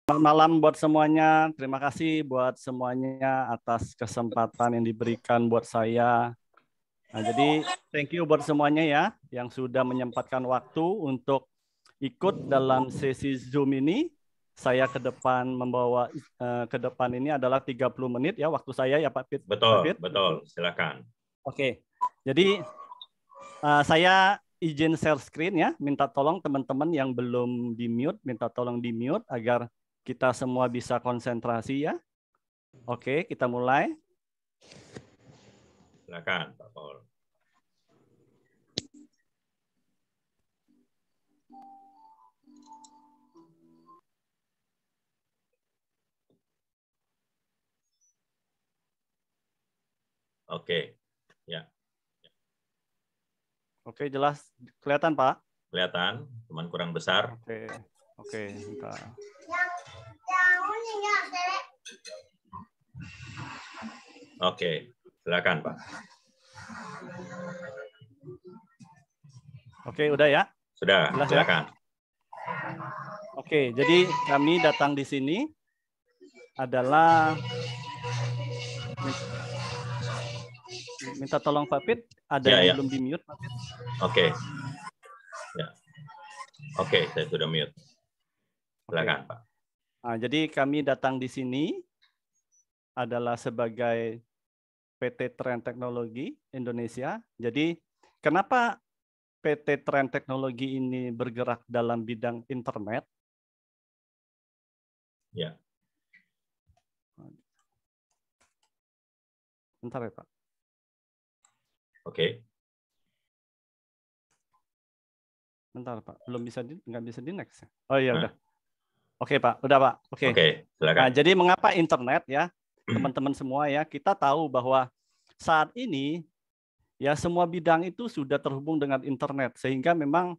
Selamat malam buat semuanya. Terima kasih buat semuanya atas kesempatan yang diberikan buat saya. Nah, jadi thank you buat semuanya ya yang sudah menyempatkan waktu untuk ikut dalam sesi Zoom ini. Saya ke depan membawa ke depan ini adalah 30 menit ya waktu saya ya Pak Fit. Betul, betul. Silakan. Oke. Jadi saya izin share screen ya. Minta tolong teman-teman yang belum di-mute, minta tolong di-mute agar kita semua bisa konsentrasi ya. Oke, kita mulai. Silakan, Pak Paul. Oke, ya. Oke, jelas kelihatan, Pak? Kelihatan, cuman kurang besar. Oke, bentar. Oke, silakan, Pak. Oke, udah ya? Sudah, jelas silakan. Ya? Oke, jadi kami datang di sini adalah minta tolong Pak Fit, ada yang belum di-mute, Pak Fit. Oke. Ya. Oke, saya sudah mute. Silakan, Pak. Nah, jadi kami datang di sini adalah sebagai PT Trend Teknologi Indonesia. Jadi kenapa PT Trend Teknologi ini bergerak dalam bidang internet? Ya. Bentar ya, Pak. Oke. Bentar, Pak. Belum bisa nggak bisa di next. Oh iya, udah. Oke, Pak. Udah, Pak. Oke. Silakan. Nah, jadi mengapa internet ya? Teman-teman semua ya, kita tahu bahwa saat ini ya semua bidang itu sudah terhubung dengan internet sehingga memang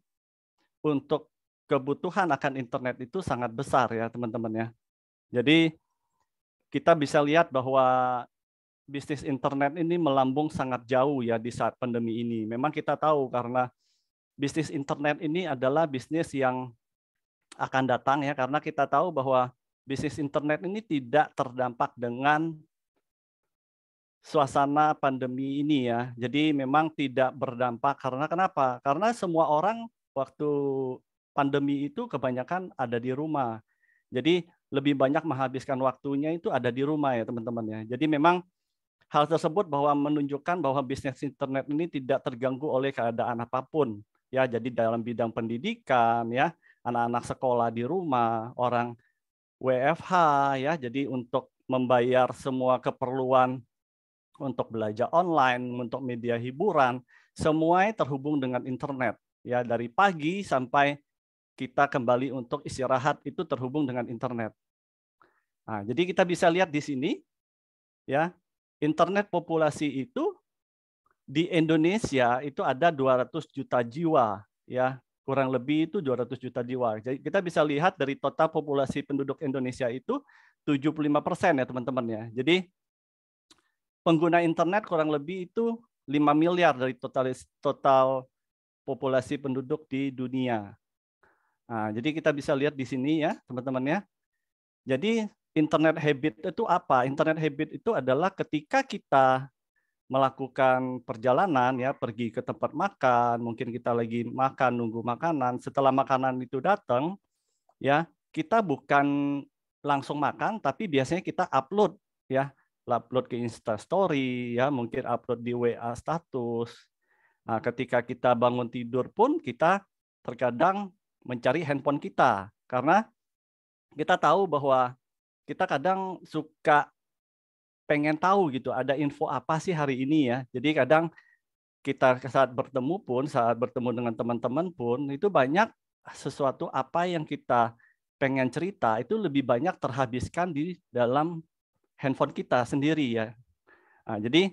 untuk kebutuhan akan internet itu sangat besar ya, teman-teman ya. Jadi kita bisa lihat bahwa bisnis internet ini melambung sangat jauh ya di saat pandemi ini. Memang kita tahu karena bisnis internet ini adalah bisnis yang akan datang ya, karena kita tahu bahwa bisnis internet ini tidak terdampak dengan suasana pandemi ini ya. Jadi memang tidak berdampak karena kenapa? Karena semua orang waktu pandemi itu kebanyakan ada di rumah. Jadi lebih banyak menghabiskan waktunya itu ada di rumah ya teman-teman ya. Jadi memang hal tersebut bahwa menunjukkan bahwa bisnis internet ini tidak terganggu oleh keadaan apapun ya. Jadi dalam bidang pendidikan ya, anak-anak sekolah di rumah, orang WFH ya. Jadi untuk membayar semua keperluan untuk belajar online, untuk media hiburan, semuanya terhubung dengan internet ya. Dari pagi sampai kita kembali untuk istirahat itu terhubung dengan internet. Nah, jadi kita bisa lihat di sini ya, internet populasi itu di Indonesia itu ada 200 juta jiwa ya, kurang lebih itu 200 juta jiwa. Jadi kita bisa lihat dari total populasi penduduk Indonesia itu 75% ya teman-teman ya. Jadi pengguna internet kurang lebih itu 5 miliar dari total populasi penduduk di dunia. Nah, jadi kita bisa lihat di sini ya teman-teman ya. Jadi internet habit itu apa? Internet habit itu adalah ketika kita melakukan perjalanan ya, pergi ke tempat makan, mungkin kita lagi makan, nunggu makanan, setelah makanan itu datang, ya kita bukan langsung makan, tapi biasanya kita upload ya, upload ke Instastory ya, mungkin upload di WA status. Nah, ketika kita bangun tidur pun kita terkadang mencari handphone kita karena kita tahu bahwa kita kadang suka pengen tahu gitu ada info apa sih hari ini ya. Jadi kadang kita saat bertemu dengan teman-teman pun itu banyak sesuatu apa yang kita pengen cerita itu lebih banyak terhabiskan di dalam handphone kita sendiri ya. Nah, jadi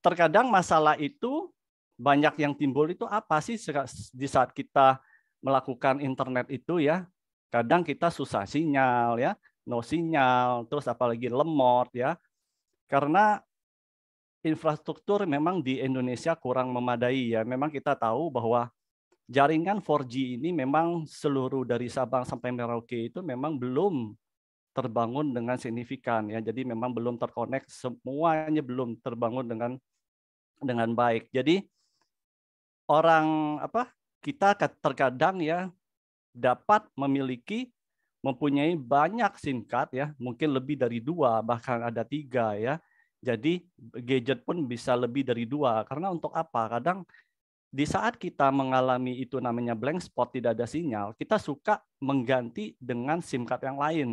terkadang masalah itu banyak yang timbul itu apa sih di saat kita melakukan internet itu ya. Kadang kita susah sinyal ya, no sinyal, terus apalagi lemot ya. Karena infrastruktur memang di Indonesia kurang memadai ya. Memang kita tahu bahwa jaringan 4G ini memang seluruh dari Sabang sampai Merauke itu memang belum terbangun dengan signifikan ya. Jadi memang belum terkonek, semuanya belum terbangun dengan baik. Jadi kita terkadang ya dapat mempunyai banyak SIM card ya, mungkin lebih dari 2, bahkan ada 3 ya. Jadi gadget pun bisa lebih dari 2. Karena untuk apa? Kadang di saat kita mengalami itu namanya blank spot, tidak ada sinyal, kita suka mengganti dengan SIM card yang lain.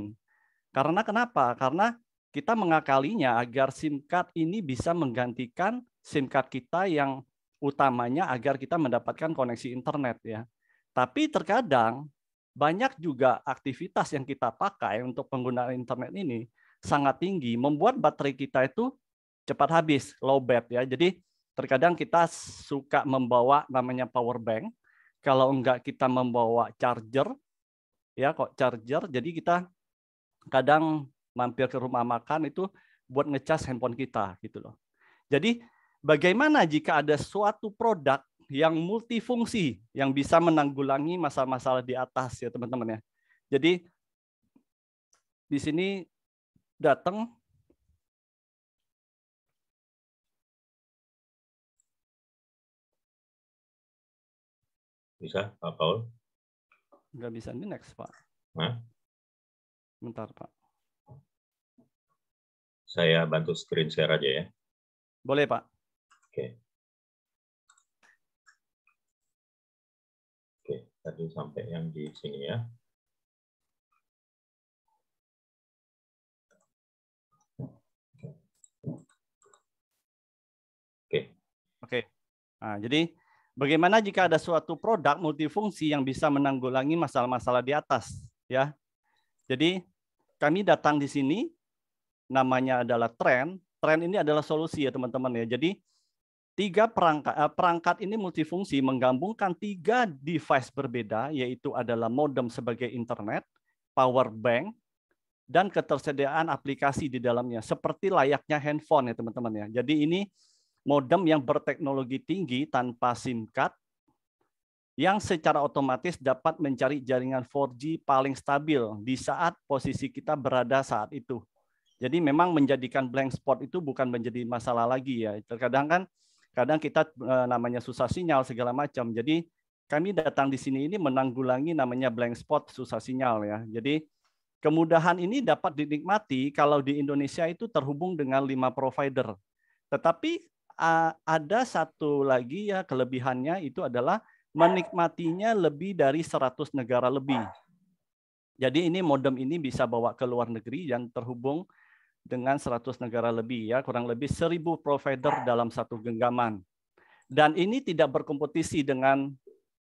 Karena kenapa? Karena kita mengakalinya agar SIM card ini bisa menggantikan SIM card kita yang utamanya agar kita mendapatkan koneksi internet ya. Tapi terkadang banyak juga aktivitas yang kita pakai untuk penggunaan internet ini sangat tinggi, membuat baterai kita itu cepat habis, low bat ya. Jadi terkadang kita suka membawa namanya power bank, kalau enggak kita membawa charger, ya kok charger, jadi kita kadang mampir ke rumah makan itu buat ngecas handphone kita gitu loh. Jadi bagaimana jika ada suatu produk yang multifungsi yang bisa menanggulangi masalah-masalah di atas ya teman-teman ya. Jadi di sini datang Bisa, Pak Paul? nggak bisa ini next Pak. Nah, bentar Pak. Saya bantu screen share aja ya. Boleh Pak. Oke. Oke, tadi sampai yang di sini ya. Oke. Nah, jadi bagaimana jika ada suatu produk multifungsi yang bisa menanggulangi masalah-masalah di atas ya. Jadi kami datang di sini namanya adalah Trend. Trend ini adalah solusi ya teman-teman ya. Jadi perangkat ini multifungsi menggabungkan 3 device berbeda, yaitu adalah modem sebagai internet, power bank, dan ketersediaan aplikasi di dalamnya seperti layaknya handphone ya teman-teman ya. Jadi ini modem yang berteknologi tinggi tanpa SIM card yang secara otomatis dapat mencari jaringan 4G paling stabil di saat posisi kita berada saat itu. Jadi memang menjadikan blank spot itu bukan menjadi masalah lagi ya. Terkadang kadang kita namanya susah sinyal segala macam. Jadi kami datang di sini ini menanggulangi namanya blank spot, susah sinyal ya. Jadi kemudahan ini dapat dinikmati kalau di Indonesia itu terhubung dengan 5 provider. Tetapi ada satu lagi ya kelebihannya itu adalah menikmatinya lebih dari 100 negara lebih. Jadi ini modem ini bisa bawa ke luar negeri dan terhubung dengan 100 negara lebih ya, kurang lebih 1.000 provider dalam satu genggaman. Dan ini tidak berkompetisi dengan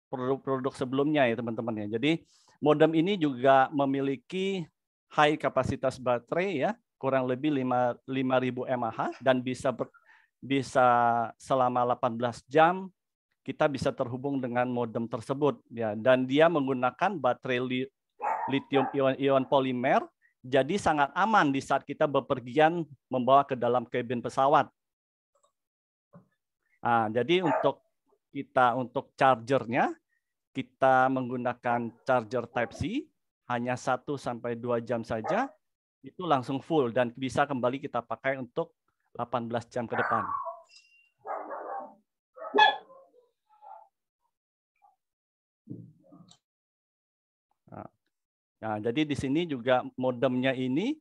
produk-produk sebelumnya ya teman-teman ya. Jadi modem ini juga memiliki high kapasitas baterai ya, kurang lebih 5.000 mAh dan bisa selama 18 jam kita bisa terhubung dengan modem tersebut ya, dan dia menggunakan baterai lithium ion polimer, jadi sangat aman di saat kita bepergian membawa ke dalam kabin pesawat. Nah, jadi untuk chargernya kita menggunakan charger Type-C, hanya 1-2 jam saja itu langsung full dan bisa kembali kita pakai untuk 18 jam ke depan. Nah, jadi di sini juga modemnya ini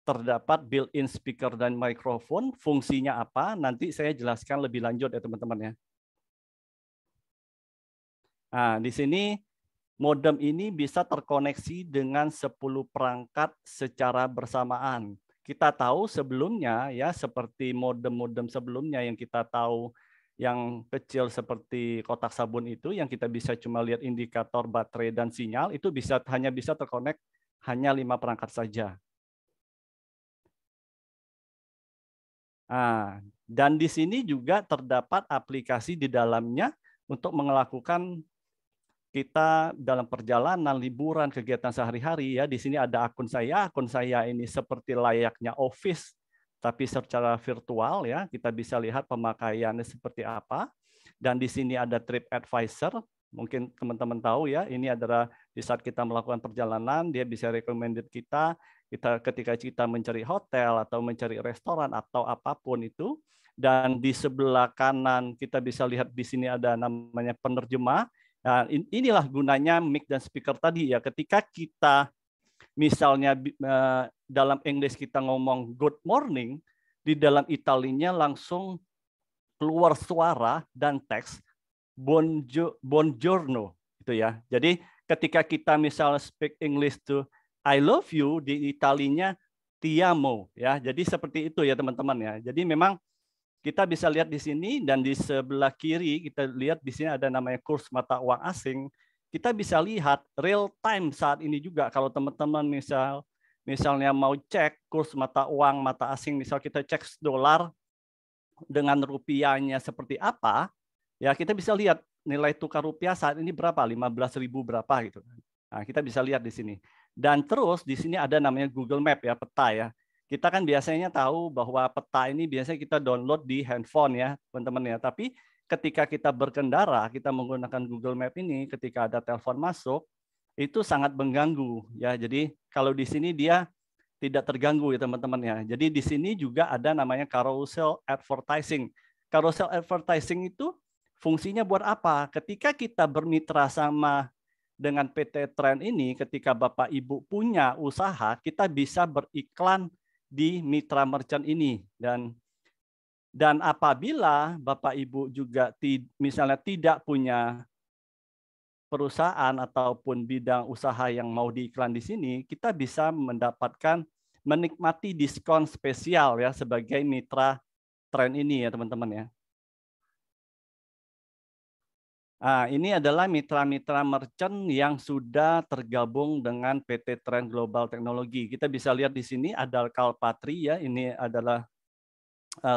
terdapat built-in speaker dan mikrofon. Fungsinya apa? Nanti saya jelaskan lebih lanjut ya teman-teman ya. Nah, di sini modem ini bisa terkoneksi dengan 10 perangkat secara bersamaan. Kita tahu sebelumnya ya, seperti modem-modem sebelumnya yang kita tahu yang kecil seperti kotak sabun itu, yang kita bisa cuma lihat indikator baterai dan sinyal, itu hanya bisa terkonek hanya 5 perangkat saja. Nah, dan di sini juga terdapat aplikasi di dalamnya untuk melakukan kita dalam perjalanan, liburan, kegiatan sehari-hari ya. Di sini ada akun saya ini seperti layaknya Office tapi secara virtual ya. Kita bisa lihat pemakaiannya seperti apa. Dan di sini ada TripAdvisor Mungkin teman-teman tahu ya, ini adalah di saat kita melakukan perjalanan, dia bisa recommended kita ketika kita mencari hotel atau mencari restoran atau apapun itu. Dan di sebelah kanan kita bisa lihat di sini ada namanya penerjemah. Nah, inilah gunanya mic dan speaker tadi ya. Ketika kita misalnya dalam Inggris kita ngomong good morning, di dalam Italinya langsung keluar suara dan teks buongiorno gitu ya. Jadi ketika kita misalnya speak English to I love you, di Italinya ti amo ya. Jadi seperti itu ya teman-teman ya. Jadi memang kita bisa lihat di sini, dan di sebelah kiri kita lihat di sini ada namanya kurs mata uang asing. Kita bisa lihat real time saat ini juga kalau teman-teman misalnya mau cek kurs mata uang mata asing, misal kita cek dolar dengan rupiahnya seperti apa, ya kita bisa lihat nilai tukar rupiah saat ini berapa, 15.000 berapa gitu. Nah, kita bisa lihat di sini. Dan terus di sini ada namanya Google Map ya, peta ya. Kita kan biasanya tahu bahwa peta ini biasanya kita download di handphone ya, teman-teman ya. Tapi ketika kita berkendara, kita menggunakan Google Map ini, ketika ada telepon masuk, itu sangat mengganggu ya. Jadi kalau di sini dia tidak terganggu ya teman-teman ya. Jadi di sini juga ada namanya carousel advertising. Carousel advertising itu fungsinya buat apa? Ketika kita bermitra sama dengan PT Trend ini, ketika Bapak Ibu punya usaha, kita bisa beriklan di mitra merchant ini. Dan apabila Bapak Ibu juga misalnya tidak punya perusahaan ataupun bidang usaha yang mau diiklan di sini, kita bisa menikmati diskon spesial ya sebagai mitra Trend ini ya teman-teman ya. Nah, ini adalah mitra-mitra merchant yang sudah tergabung dengan PT Trend Global Technology. Kita bisa lihat di sini ada Kalpatri ya, ini adalah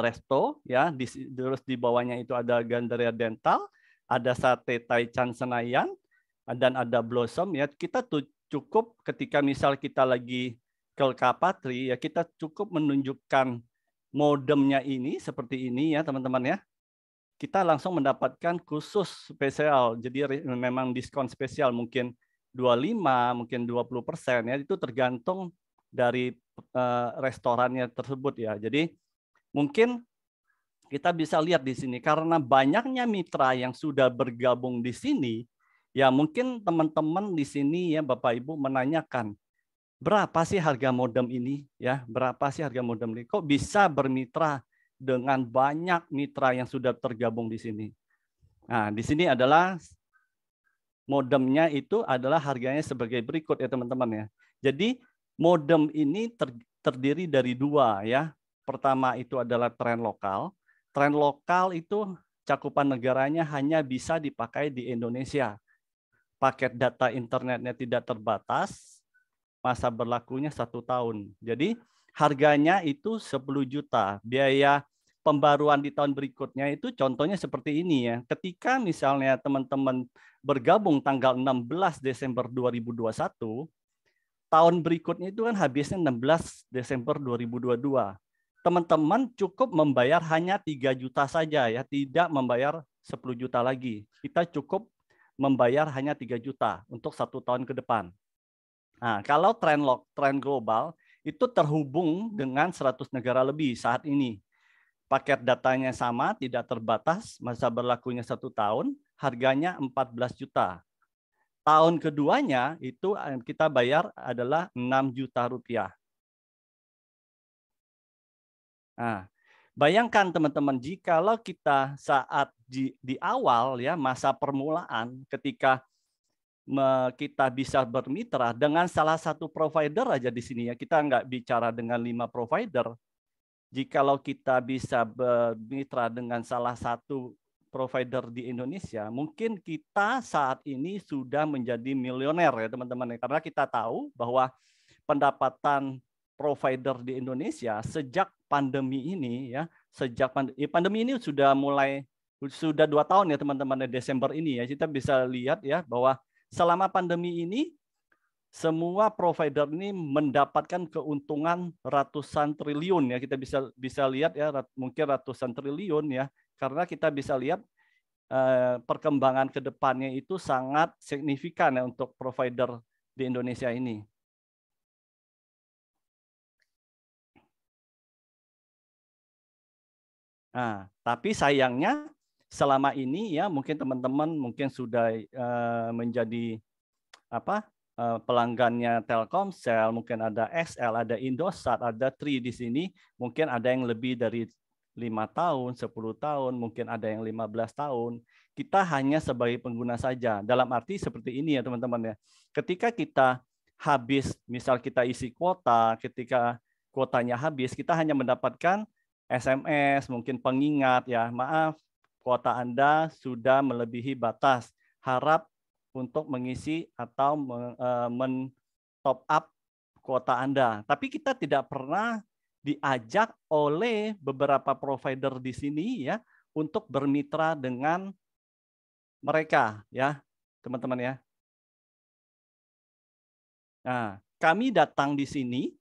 resto ya, terus di bawahnya itu ada Gandaria Dental, ada Sate Taichan Senayan, dan ada Blossom ya. Kita tuh cukup ketika misal kita lagi ke Kalpatri ya, kita cukup menunjukkan modemnya ini seperti ini ya teman-teman ya. Kita langsung mendapatkan khusus spesial. Jadi memang diskon spesial mungkin 25, mungkin 20% ya. Itu tergantung dari restorannya tersebut ya. Jadi mungkin kita bisa lihat di sini karena banyaknya mitra yang sudah bergabung di sini, ya mungkin teman-teman di sini ya Bapak Ibu menanyakan, berapa sih harga modem ini ya? Berapa sih harga modem ini? Kok bisa bermitra dengan banyak mitra yang sudah tergabung di sini? Nah, di sini adalah modemnya itu adalah harganya sebagai berikut ya teman-teman ya. Jadi modem ini terdiri dari dua ya. Pertama itu adalah tren lokal. Tren lokal itu cakupan negaranya hanya bisa dipakai di Indonesia. Paket data internetnya tidak terbatas, masa berlakunya 1 tahun. Jadi harganya itu 10 juta. Biaya pembaruan di tahun berikutnya itu contohnya seperti ini ya. Ketika misalnya teman-teman bergabung tanggal 16 Desember 2021, tahun berikutnya itu kan habisnya 16 Desember 2022. Teman-teman cukup membayar hanya 3 juta saja ya, tidak membayar 10 juta lagi. Kita cukup membayar hanya 3 juta untuk 1 tahun ke depan. Nah, kalau tren global itu terhubung dengan 100 negara lebih saat ini. Paket datanya sama, tidak terbatas, masa berlakunya 1 tahun, harganya 14 juta. Tahun keduanya itu kita bayar adalah 6 juta rupiah. Nah, bayangkan teman-teman, jikalau kita saat di awal ya masa permulaan ketika kita bisa bermitra dengan salah satu provider aja di sini ya, kita nggak bicara dengan 5 provider. Jikalau kita bisa bermitra dengan salah satu provider di Indonesia, mungkin kita saat ini sudah menjadi milioner ya teman-teman. Karena kita tahu bahwa pendapatan provider di Indonesia sejak pandemi ini ya, pandemi ini sudah 2 tahun ya teman-teman, Desember ini ya, kita bisa lihat ya bahwa selama pandemi ini semua provider ini mendapatkan keuntungan ratusan triliun ya, kita bisa lihat ya, mungkin ratusan triliun ya, karena kita bisa lihat perkembangan ke depannya itu sangat signifikan ya untuk provider di Indonesia ini. Nah, tapi sayangnya selama ini ya mungkin teman-teman mungkin sudah menjadi pelanggannya Telkomsel, mungkin ada XL, ada Indosat, ada Tri di sini, mungkin ada yang lebih dari 5 tahun, 10 tahun, mungkin ada yang 15 tahun. Kita hanya sebagai pengguna saja. Dalam arti seperti ini ya teman-teman ya. Ketika kita habis, misal kita isi kuota, ketika kuotanya habis, kita hanya mendapatkan SMS, mungkin pengingat ya, maaf, kuota Anda sudah melebihi batas. Harap untuk mengisi atau men-top up kuota Anda. Tapi kita tidak pernah diajak oleh beberapa provider di sini ya untuk bermitra dengan mereka ya, teman-teman ya. Nah, kami datang di sini,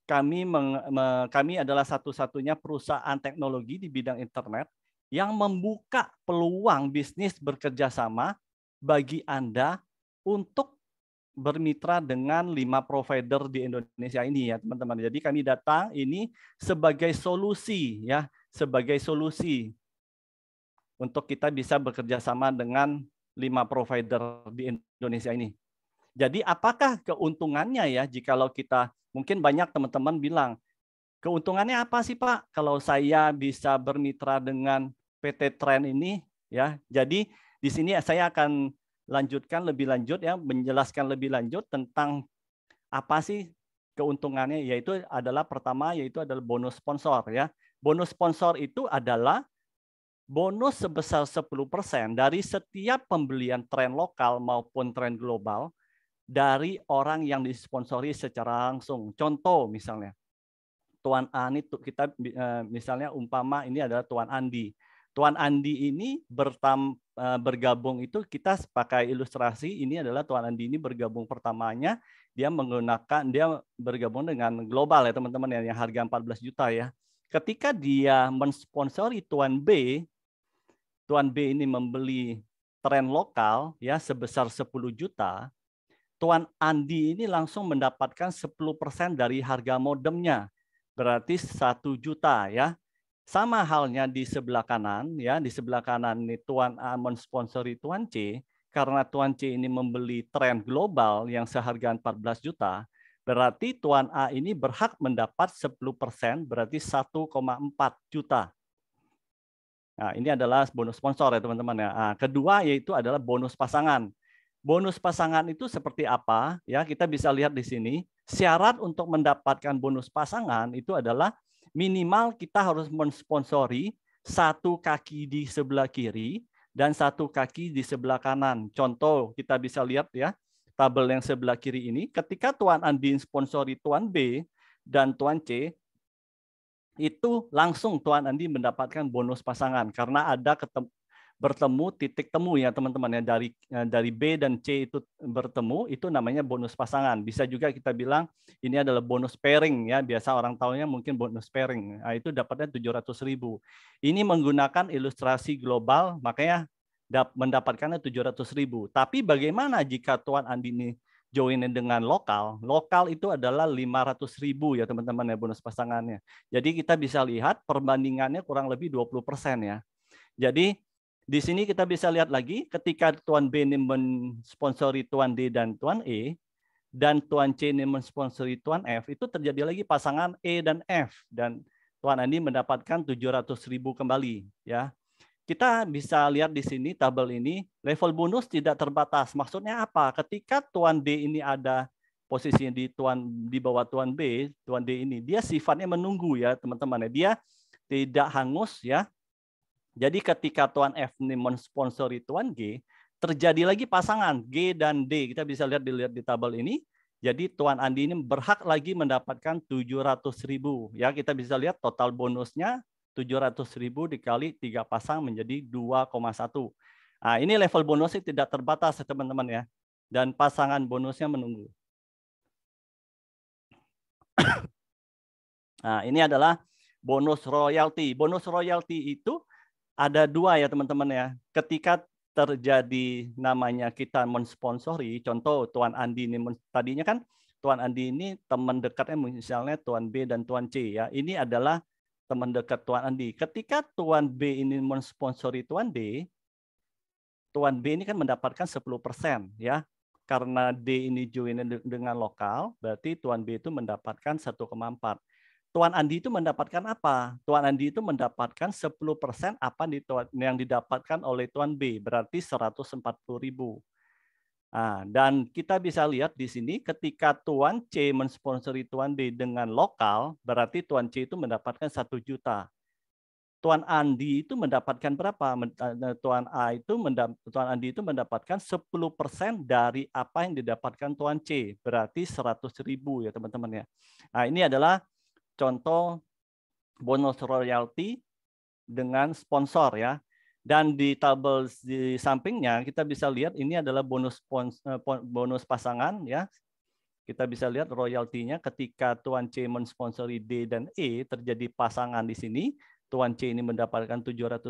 kami adalah satu-satunya perusahaan teknologi di bidang internet yang membuka peluang bisnis bekerja sama bagi Anda untuk bermitra dengan 5 provider di Indonesia ini ya teman-teman. Jadi kami datang ini sebagai solusi ya, sebagai solusi untuk kita bisa bekerja sama dengan 5 provider di Indonesia ini. Jadi apakah keuntungannya ya jikalau kita, mungkin banyak teman-teman bilang, keuntungannya apa sih Pak kalau saya bisa bermitra dengan PT Trend ini ya. Jadi di sini saya akan lanjutkan lebih lanjut ya, menjelaskan lebih lanjut tentang apa sih keuntungannya, yaitu adalah pertama yaitu adalah bonus sponsor ya. Bonus sponsor itu adalah bonus sebesar 10% dari setiap pembelian tren lokal maupun tren global dari orang yang disponsori secara langsung. Contoh misalnya, Tuan Ani, kita misalnya umpama ini adalah Tuan Andi. Tuan Andi ini bergabung itu kita pakai ilustrasi, ini adalah Tuan Andi ini bergabung pertamanya, dia bergabung dengan global ya teman-teman yang harga 14 juta ya. Ketika dia mensponsori Tuan B ini membeli tren lokal ya sebesar 10 juta, Tuan Andi ini langsung mendapatkan 10% dari harga modemnya. Berarti 1 juta ya. Sama halnya di sebelah kanan ya, di sebelah kanan ini Tuan A mensponsori Tuan C, karena Tuan C ini membeli tren global yang seharga 14 juta, berarti Tuan A ini berhak mendapat 10%, berarti 1,4 juta. Nah, ini adalah bonus sponsor ya teman-teman ya. Nah, kedua yaitu adalah bonus pasangan. Bonus pasangan itu seperti apa? Ya, kita bisa lihat di sini. Syarat untuk mendapatkan bonus pasangan itu adalah minimal kita harus mensponsori 1 kaki di sebelah kiri dan 1 kaki di sebelah kanan. Contoh, kita bisa lihat ya, tabel yang sebelah kiri ini, ketika Tuan Andi sponsori Tuan B dan Tuan C, itu langsung Tuan Andi mendapatkan bonus pasangan karena ada bertemu titik temu ya teman-teman ya, dari B dan C itu bertemu, itu namanya bonus pasangan. Bisa juga kita bilang ini adalah bonus pairing ya, biasa orang tahunya mungkin bonus pairing. Nah, itu dapatnya 700.000. Ini menggunakan ilustrasi global, makanya mendapatkannya 700.000. Tapi bagaimana jika Tuan Andi ini join dengan lokal? Lokal itu adalah 500.000 ya teman-teman ya bonus pasangannya. Jadi kita bisa lihat perbandingannya kurang lebih 20% ya. Jadi di sini kita bisa lihat lagi ketika Tuan B ini mensponsori Tuan D dan Tuan E, dan Tuan C ini mensponsori Tuan F, itu terjadi lagi pasangan E dan F, dan Tuan Andi mendapatkan 700.000 kembali ya. Kita bisa lihat di sini tabel ini, level bonus tidak terbatas. Maksudnya apa? Ketika Tuan D ini ada posisinya di bawah Tuan B, Tuan D ini dia sifatnya menunggu ya teman-teman ya. Dia tidak hangus ya. Jadi ketika Tuan F ini mensponsori Tuan G, terjadi lagi pasangan G dan D. Kita bisa lihat di tabel ini. Jadi Tuan Andi ini berhak lagi mendapatkan 700.000. Ya, kita bisa lihat total bonusnya 700.000 dikali 3 pasang menjadi 2,1. Nah, ini level bonusnya tidak terbatas ya teman-teman ya. Dan pasangan bonusnya menunggu. Nah, ini adalah bonus royalti. Bonus royalti itu ada dua ya teman-teman ya. Ketika terjadi namanya kita mensponsori, contoh Tuan Andi ini tadinya kan Tuan Andi ini teman dekatnya misalnya Tuan B dan Tuan C ya. Ini adalah teman dekat Tuan Andi. Ketika Tuan B ini mensponsori Tuan D, Tuan B ini kan mendapatkan 10% ya. Karena D ini join dengan lokal, berarti Tuan B itu mendapatkan 1,4. Tuan Andi itu mendapatkan apa? Tuan Andi itu mendapatkan 10% apa yang didapatkan oleh Tuan B, berarti 140.000. Nah, dan kita bisa lihat di sini ketika Tuan C mensponsori Tuan D dengan lokal, berarti Tuan C itu mendapatkan 1 juta. Tuan Andi itu mendapatkan berapa? Tuan Andi itu mendapatkan 10% dari apa yang didapatkan Tuan C, berarti 100.000 ya teman-teman ya. Nah, ini adalah contoh bonus royalti dengan sponsor ya. Dan di tabel di sampingnya kita bisa lihat ini adalah bonus pasangan ya. Kita bisa lihat royaltinya ketika Tuan C mensponsori D dan E terjadi pasangan di sini. Tuan C ini mendapatkan 700.000,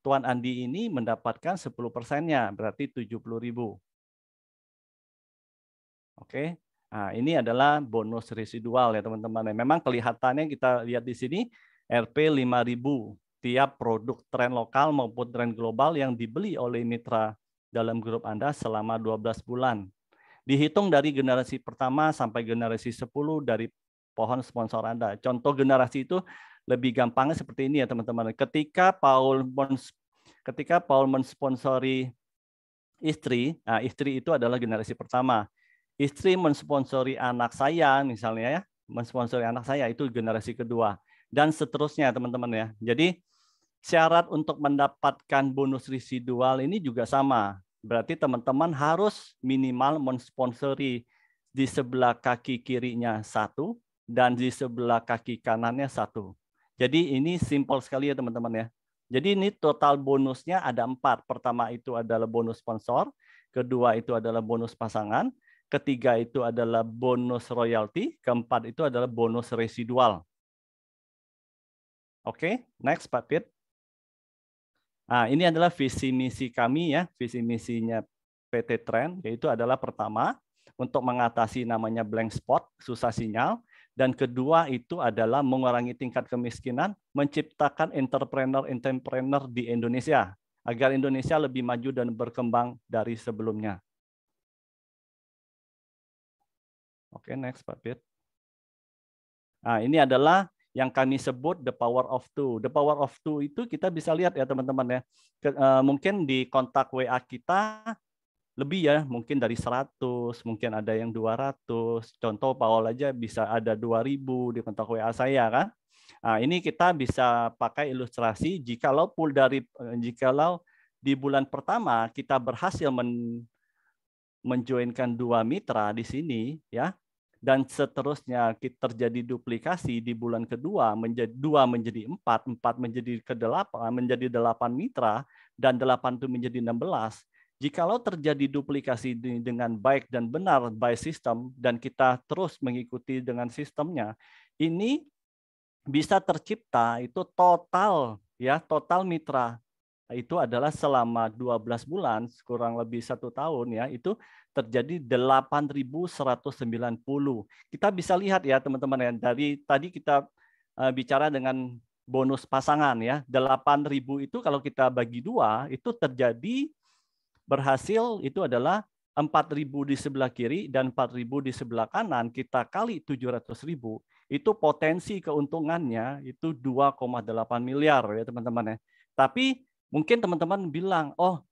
Tuan Andi ini mendapatkan 10%-nya, berarti 70.000. Oke, nah ini adalah bonus residual ya teman-teman. Memang kelihatannya kita lihat di sini Rp 5.000 tiap produk tren lokal maupun tren global yang dibeli oleh mitra dalam grup Anda selama 12 bulan. Dihitung dari generasi pertama sampai generasi 10 dari pohon sponsor Anda. Contoh generasi itu lebih gampangnya seperti ini ya teman-teman. Ketika Paul mensponsori istri, nah istri itu adalah generasi pertama. Istri mensponsori anak saya misalnya ya, mensponsori anak saya itu generasi kedua. Dan seterusnya teman-teman ya. Jadi syarat untuk mendapatkan bonus residual ini juga sama. Berarti teman-teman harus minimal mensponsori di sebelah kaki kirinya 1 dan di sebelah kaki kanannya 1. Jadi ini simpel sekali ya teman-teman ya. Jadi ini total bonusnya ada 4. Pertama itu adalah bonus sponsor, kedua itu adalah bonus pasangan, ketiga itu adalah bonus royalti, keempat itu adalah bonus residual. Oke, next Pak Pit. Nah, ini adalah visi misi kami ya, visi misinya PT Trend, yaitu adalah pertama untuk mengatasi namanya blank spot, susah sinyal, dan kedua itu adalah mengurangi tingkat kemiskinan, menciptakan entrepreneur di Indonesia agar Indonesia lebih maju dan berkembang dari sebelumnya. Oke, next Pak Pit. Nah, ini adalah yang kami sebut the power of two. The power of two itu kita bisa lihat ya teman-teman ya. Mungkin di kontak WA kita lebih ya, mungkin dari 100, mungkin ada yang 200. Contoh Paul aja bisa ada 2.000 di kontak WA saya kan. Nah, ini kita bisa pakai ilustrasi jikalau di bulan pertama kita berhasil menjoinkan 2 mitra di sini ya. Dan seterusnya terjadi duplikasi di bulan kedua menjadi 2 menjadi 4, 4 menjadi ke-8, menjadi 8 mitra, dan 8 itu menjadi 16. Jikalau terjadi duplikasi dengan baik dan benar by system dan kita terus mengikuti dengan sistemnya, ini bisa tercipta itu total ya, total mitra itu adalah selama 12 bulan kurang lebih 1 tahun ya, itu terjadi 8.190. Kita bisa lihat ya teman-teman ya, dari tadi kita bicara dengan bonus pasangan ya, 8.000 itu kalau kita bagi 2 itu terjadi berhasil itu adalah 4.000 di sebelah kiri dan 4.000 di sebelah kanan, kita kali 700.000, itu potensi keuntungannya itu 2,8 miliar ya teman-teman ya. Tapi mungkin teman-teman bilang, oh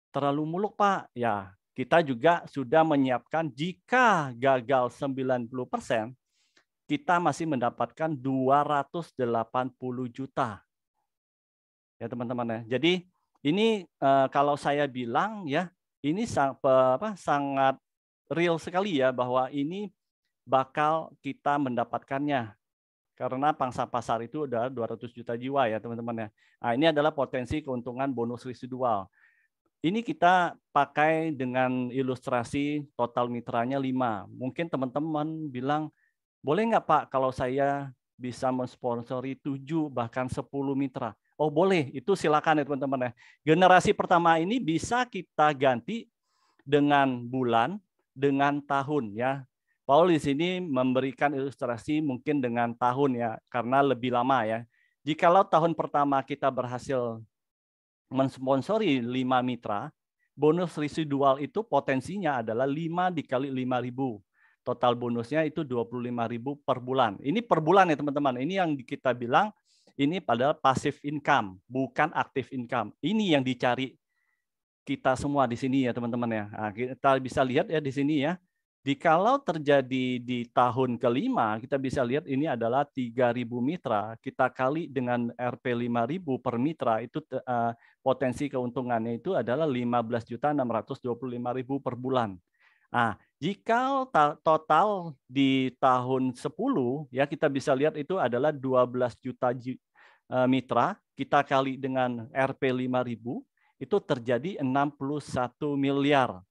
terlalu muluk Pak. Ya, kita juga sudah menyiapkan jika gagal 90%, kita masih mendapatkan 280 juta. Ya teman-teman ya. Jadi ini kalau saya bilang ya, ini sangat real sekali ya bahwa ini bakal kita mendapatkannya. Karena pangsa pasar itu udah 200 juta jiwa ya teman-teman ya. Nah, ini adalah potensi keuntungan bonus residual. Ini kita pakai dengan ilustrasi total mitranya 5. Mungkin teman-teman bilang, boleh nggak Pak kalau saya bisa mensponsori 7 bahkan 10 mitra? Oh boleh, itu silakan ya teman-teman ya. Generasi pertama ini bisa kita ganti dengan bulan, dengan tahun ya. Paul di sini memberikan ilustrasi mungkin dengan tahun ya, karena lebih lama ya. Jikalau tahun pertama kita berhasil mensponsori 5 mitra, bonus residual itu potensinya adalah 5 dikali 5.000. Total bonusnya itu 25.000 per bulan. Ini per bulan ya teman-teman. Ini yang kita bilang ini pada passive income, bukan active income. Ini yang dicari kita semua di sini ya teman-teman ya. Nah, kita bisa lihat ya di sini ya. Jikalau terjadi di tahun kelima, kita bisa lihat ini adalah 3.000 mitra. Kita kali dengan Rp 5.000 per mitra, itu potensi keuntungannya itu adalah 15.625.000 per bulan. Nah, jika total di tahun 10, ya kita bisa lihat itu adalah 12 juta mitra. Kita kali dengan Rp 5.000, itu terjadi 61 miliar.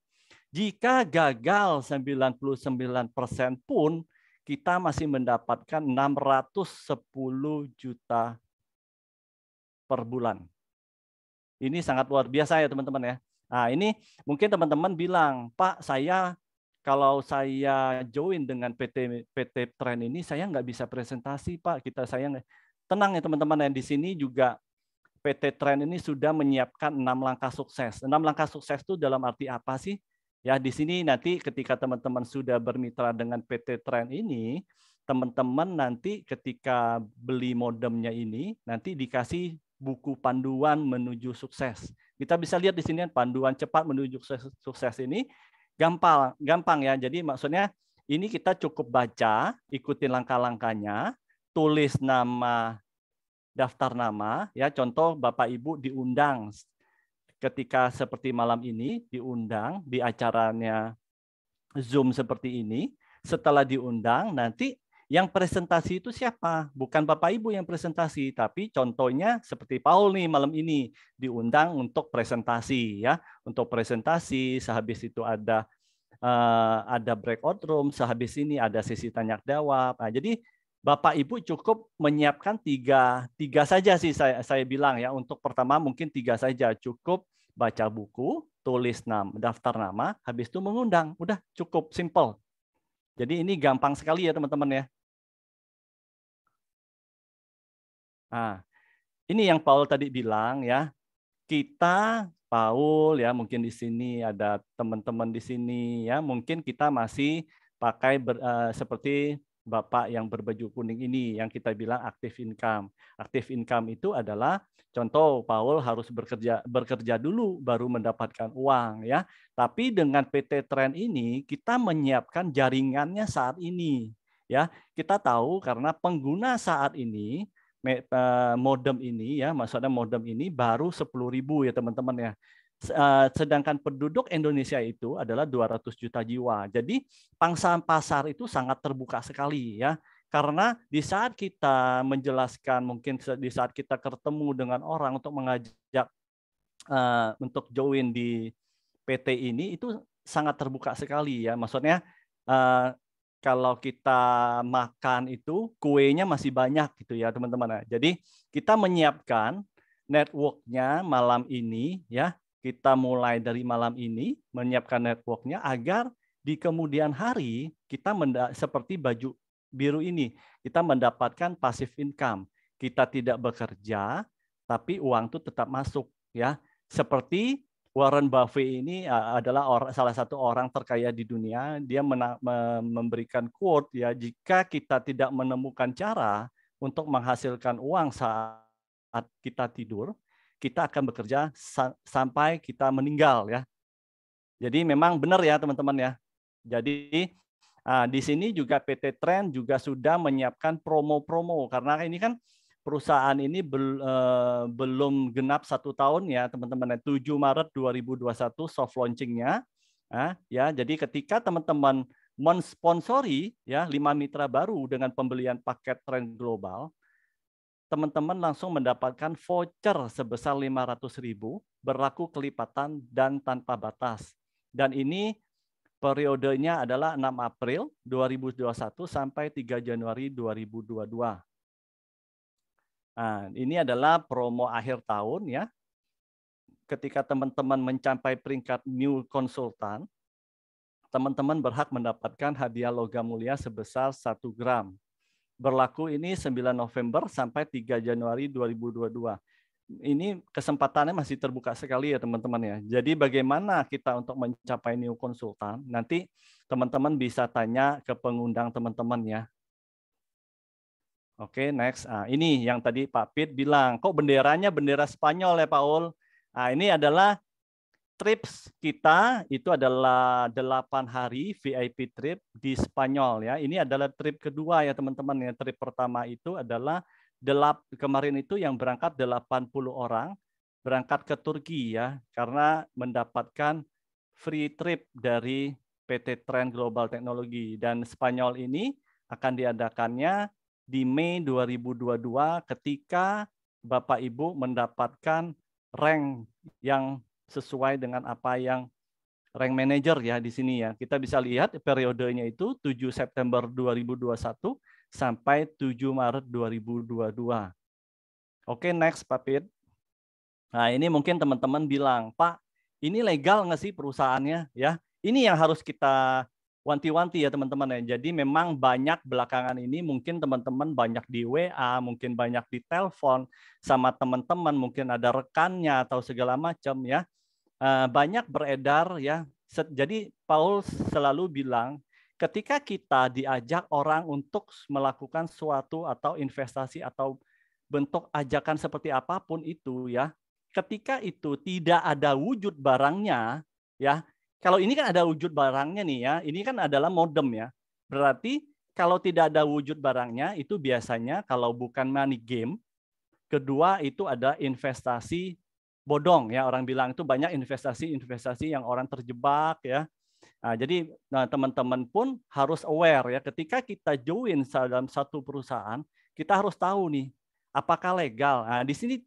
Jika gagal 99% pun, kita masih mendapatkan 610 juta per bulan. Ini sangat luar biasa ya teman-teman ya. Nah ini mungkin teman-teman bilang, Pak kalau saya join dengan PT Trend ini, saya nggak bisa presentasi Pak. Tenang ya teman-teman ya, di sini juga PT Trend ini sudah menyiapkan 6 langkah sukses. 6 langkah sukses itu dalam arti apa sih? Ya, di sini nanti ketika teman-teman sudah bermitra dengan PT Trend ini, teman-teman nanti ketika beli modemnya ini, nanti dikasih buku panduan menuju sukses. Kita bisa lihat di sini panduan cepat menuju sukses ini gampang ya. Jadi maksudnya ini kita cukup baca, ikutin langkah-langkahnya, tulis nama, daftar nama, ya contoh Bapak Ibu diundang ketika seperti malam ini, diundang di acaranya Zoom seperti ini. Setelah diundang, nanti yang presentasi itu siapa? Bukan Bapak Ibu yang presentasi, tapi contohnya seperti Paul nih malam ini diundang untuk presentasi ya, untuk presentasi. Sehabis itu ada breakout room, sehabis ini ada sesi tanya jawab. Nah, jadi Bapak Ibu cukup menyiapkan tiga saja sih saya bilang ya. Untuk pertama mungkin 3 saja, cukup baca buku, tulis daftar nama, habis itu mengundang. Udah cukup simple. Jadi ini gampang sekali ya teman-teman ya. Nah, ini yang Paul tadi bilang ya. Kita Paul ya, mungkin di sini ada teman-teman di sini ya, mungkin kita masih pakai seperti Bapak yang berbaju kuning ini yang kita bilang active income. Active income itu adalah contoh Paul harus bekerja dulu baru mendapatkan uang ya. Tapi dengan PT Trend ini kita menyiapkan jaringannya saat ini ya. Kita tahu karena pengguna saat ini modem ini ya, maksudnya modem ini baru 10.000 ya teman-teman ya. Sedangkan penduduk Indonesia itu adalah 200 juta jiwa. Jadi pangsa pasar itu sangat terbuka sekali ya. Karena di saat kita menjelaskan, mungkin di saat kita ketemu dengan orang untuk mengajak untuk join di PT ini, itu sangat terbuka sekali ya. Maksudnya kalau kita makan itu kuenya masih banyak gitu ya teman-teman. Jadi kita menyiapkan network-nya malam ini ya. Kita mulai dari malam ini menyiapkan network-nya agar di kemudian hari kita seperti baju biru ini, kita mendapatkan passive income. Kita tidak bekerja tapi uang itu tetap masuk ya. Seperti Warren Buffett ini adalah salah satu orang terkaya di dunia. Dia memberikan quote ya, jika kita tidak menemukan cara untuk menghasilkan uang saat kita tidur, kita akan bekerja sampai kita meninggal ya. Jadi memang benar ya teman-teman ya. Jadi di sini juga PT Trend juga sudah menyiapkan promo-promo karena ini kan perusahaan ini belum genap 1 tahun ya teman-teman. 7 Maret 2021 soft launching-nya. Ya, jadi ketika teman-teman mensponsori ya 5 mitra baru dengan pembelian paket Trend Global, teman-teman langsung mendapatkan voucher sebesar 500.000 berlaku kelipatan dan tanpa batas. Dan ini periodenya adalah 6 April 2021 sampai 3 Januari 2022. Nah, ini adalah promo akhir tahun ya. Ketika teman-teman mencapai peringkat new konsultan, teman-teman berhak mendapatkan hadiah logam mulia sebesar 1 gram. Berlaku ini 9 November sampai 3 Januari 2022. Ini kesempatannya masih terbuka sekali ya teman-teman ya. Jadi bagaimana kita untuk mencapai new konsultan? Nanti teman-teman bisa tanya ke pengundang teman-teman ya. Oke, next. Nah, ini yang tadi Pak Pit bilang, kok benderanya bendera Spanyol ya Pak Ul? Nah, ini adalah trips kita, itu adalah 8 hari VIP trip di Spanyol ya. Ini adalah trip kedua ya teman-teman ya. Trip pertama itu adalah kemarin itu yang berangkat 80 orang berangkat ke Turki ya, karena mendapatkan free trip dari PT Trend Global Technology, dan Spanyol ini akan diadakannya di Mei 2022 ketika Bapak Ibu mendapatkan rank yang sesuai dengan apa yang rank manager ya di sini ya. Kita bisa lihat periodenya itu 7 September 2021 sampai 7 Maret 2022. Oke, next Pak Pit. Nah, ini mungkin teman-teman bilang, Pak, ini legal nggak sih perusahaannya ya? Ini yang harus kita wanti-wanti ya teman-teman ya. Jadi memang banyak belakangan ini mungkin teman-teman banyak di WA, mungkin banyak di telepon sama teman-teman, mungkin ada rekannya atau segala macam ya. Banyak beredar ya. Jadi Paul selalu bilang, ketika kita diajak orang untuk melakukan suatu atau investasi atau bentuk ajakan seperti apapun itu ya, ketika itu tidak ada wujud barangnya ya. Kalau ini kan ada wujud barangnya nih ya, ini kan adalah modem ya. Berarti kalau tidak ada wujud barangnya itu biasanya kalau bukan money game, kedua itu ada investasi bodong ya, orang bilang itu banyak investasi yang orang terjebak ya. Nah, jadi teman-teman pun harus aware ya, ketika kita join dalam satu perusahaan, kita harus tahu nih apakah legal. Nah, di sini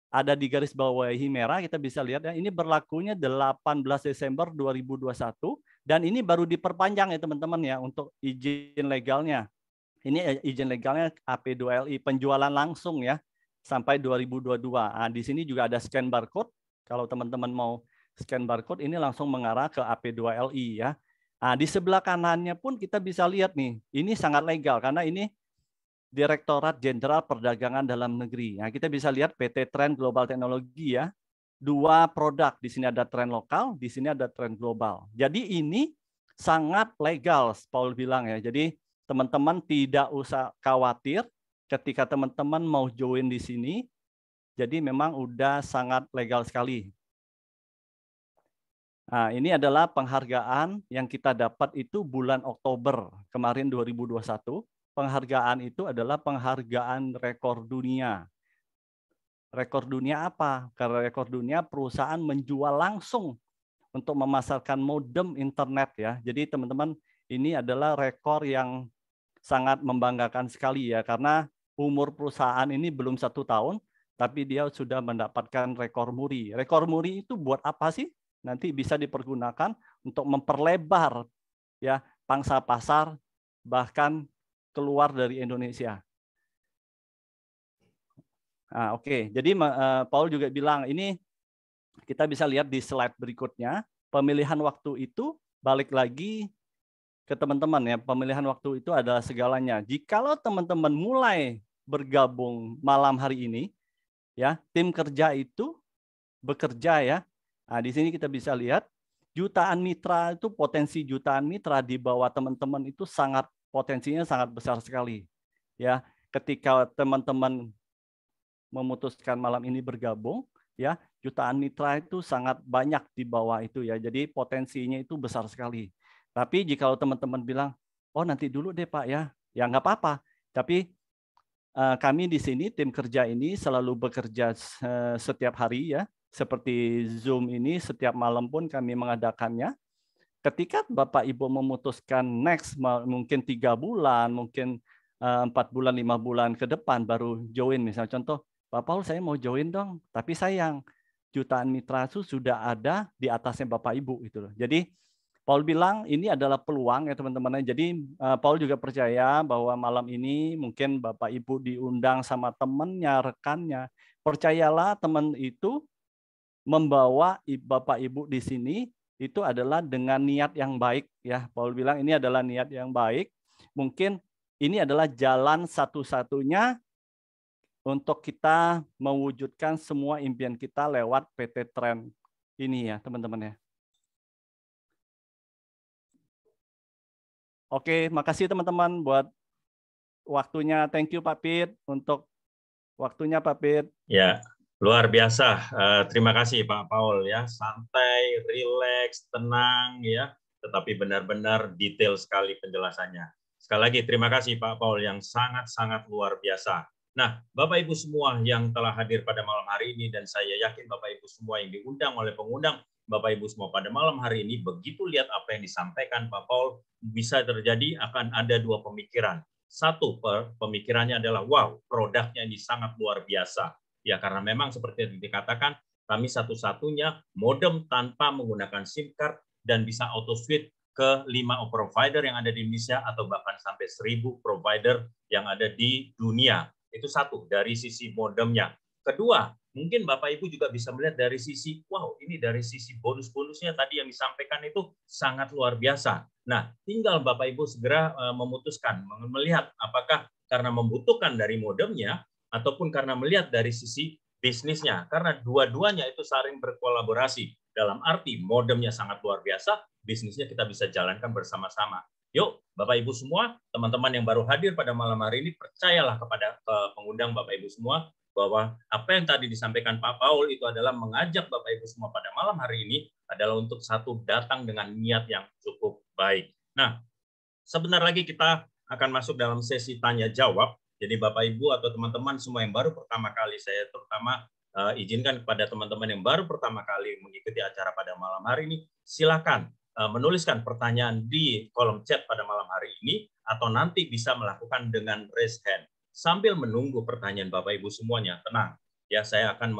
ada di garis bawahi merah, kita bisa lihat ya, ini berlakunya 18 Desember 2021 dan ini baru diperpanjang ya teman-teman ya untuk izin legalnya. Ini izin legalnya AP2LI, penjualan langsung ya, sampai 2022. Nah, di sini juga ada scan barcode. Kalau teman-teman mau scan barcode, ini langsung mengarah ke AP2LI ya. Nah, di sebelah kanannya pun kita bisa lihat nih, ini sangat legal karena ini Direktorat Jenderal Perdagangan Dalam Negeri. Nah, kita bisa lihat PT Trend Global Technology ya. 2 produk, di sini ada tren lokal, di sini ada tren global. Jadi ini sangat legal, Paul bilang ya. Jadi teman-teman tidak usah khawatir ketika teman-teman mau join di sini. Jadi memang udah sangat legal sekali. Nah, ini adalah penghargaan yang kita dapat itu bulan Oktober kemarin 2021. Penghargaan itu adalah penghargaan rekor dunia. Rekor dunia apa? Karena rekor dunia perusahaan menjual langsung untuk memasarkan modem internet ya. Jadi teman-teman, ini adalah rekor yang sangat membanggakan sekali ya, karena umur perusahaan ini belum 1 tahun, tapi dia sudah mendapatkan rekor muri. Rekor muri itu buat apa sih? Nanti bisa dipergunakan untuk memperlebar ya pangsa pasar, bahkan keluar dari Indonesia. Nah, oke. Jadi Paul juga bilang, ini kita bisa lihat di slide berikutnya, pemilihan waktu itu balik lagi ke teman-teman ya, pemilihan waktu itu adalah segalanya. Jikalau teman-teman mulai bergabung malam hari ini, ya tim kerja itu bekerja ya. Nah, di sini kita bisa lihat jutaan mitra itu, potensi jutaan mitra di bawah teman-teman itu potensinya sangat besar sekali. Ya, ketika teman-teman memutuskan malam ini bergabung, ya jutaan mitra itu sangat banyak di bawah itu ya. Jadi potensinya itu besar sekali. Tapi jika teman-teman bilang, oh nanti dulu deh Pak ya nggak apa-apa. Tapi kami di sini tim kerja ini selalu bekerja setiap hari ya. Seperti Zoom ini setiap malam pun kami mengadakannya. Ketika Bapak Ibu memutuskan next mungkin 3 bulan, mungkin 4 bulan, 5 bulan ke depan baru join. Misalnya contoh, Pak Paul saya mau join dong, tapi sayang jutaan mitra itu sudah ada di atasnya Bapak Ibu gitu loh. Jadi Paul bilang ini adalah peluang ya teman-teman. Jadi Paul juga percaya bahwa malam ini mungkin Bapak Ibu diundang sama temannya, rekannya. Percayalah teman itu membawa Bapak Ibu di sini itu adalah dengan niat yang baik ya. Paul bilang ini adalah niat yang baik. Mungkin ini adalah jalan satu-satunya untuk kita mewujudkan semua impian kita lewat PT Trend ini ya teman-teman ya. Oke, makasih teman-teman buat waktunya. Thank you Pak Pit untuk waktunya Pak Pit. Ya, luar biasa. Terima kasih Pak Paul ya. Santai, rileks, tenang ya. Tetapi benar-benar detail sekali penjelasannya. Sekali lagi terima kasih Pak Paul yang sangat-sangat luar biasa. Nah, Bapak Ibu semua yang telah hadir pada malam hari ini, dan saya yakin Bapak Ibu semua yang diundang oleh pengundang, Bapak Ibu semua pada malam hari ini, begitu lihat apa yang disampaikan Pak Paul, bisa terjadi akan ada dua pemikiran. Satu, pemikirannya adalah, wow, produknya ini sangat luar biasa. Ya, karena memang seperti yang dikatakan, kami satu-satunya modem tanpa menggunakan SIM card dan bisa auto switch ke 5 provider yang ada di Indonesia atau bahkan sampai 1.000 provider yang ada di dunia. Itu satu, dari sisi modemnya. Kedua, mungkin Bapak Ibu juga bisa melihat dari sisi, wow, ini dari sisi bonus-bonusnya tadi yang disampaikan itu sangat luar biasa. Nah, tinggal Bapak Ibu segera memutuskan, melihat apakah karena membutuhkan dari modemnya, ataupun karena melihat dari sisi bisnisnya. Karena dua-duanya itu saling berkolaborasi. Dalam arti modemnya sangat luar biasa, bisnisnya kita bisa jalankan bersama-sama. Yuk, Bapak Ibu semua, teman-teman yang baru hadir pada malam hari ini, percayalah kepada pengundang Bapak Ibu semua, bahwa apa yang tadi disampaikan Pak Paul itu adalah mengajak Bapak Ibu semua pada malam hari ini adalah untuk satu, datang dengan niat yang cukup baik. Nah, sebentar lagi kita akan masuk dalam sesi tanya jawab. Jadi Bapak Ibu atau teman-teman semua yang baru pertama kali, saya terutama izinkan kepada teman-teman yang baru pertama kali mengikuti acara pada malam hari ini, silakan menuliskan pertanyaan di kolom chat pada malam hari ini, atau nanti bisa melakukan dengan raise hand. Sambil menunggu pertanyaan Bapak Ibu semuanya, tenang. Ya, saya akan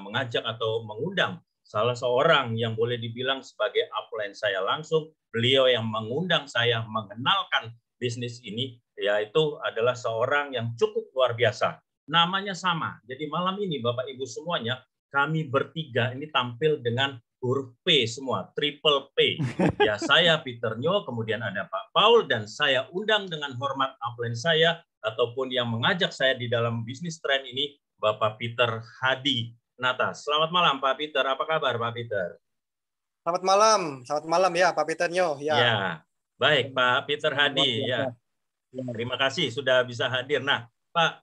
mengajak atau mengundang salah seorang yang boleh dibilang sebagai upline saya langsung, beliau yang mengundang saya mengenalkan bisnis ini, yaitu adalah seorang yang cukup luar biasa. Namanya sama. Jadi malam ini Bapak Ibu semuanya, kami bertiga ini tampil dengan huruf P semua, triple P. Ya, saya Peter Nyo, kemudian ada Pak Paul, dan saya undang dengan hormat upline saya, ataupun yang mengajak saya di dalam bisnis tren ini, Bapak Peter Hadi Nata. Selamat malam Pak Peter, apa kabar Pak Peter? Selamat malam ya Pak Peter Nyo. Ya, baik Pak Peter Hadi. Ya, terima kasih sudah bisa hadir. Nah, Pak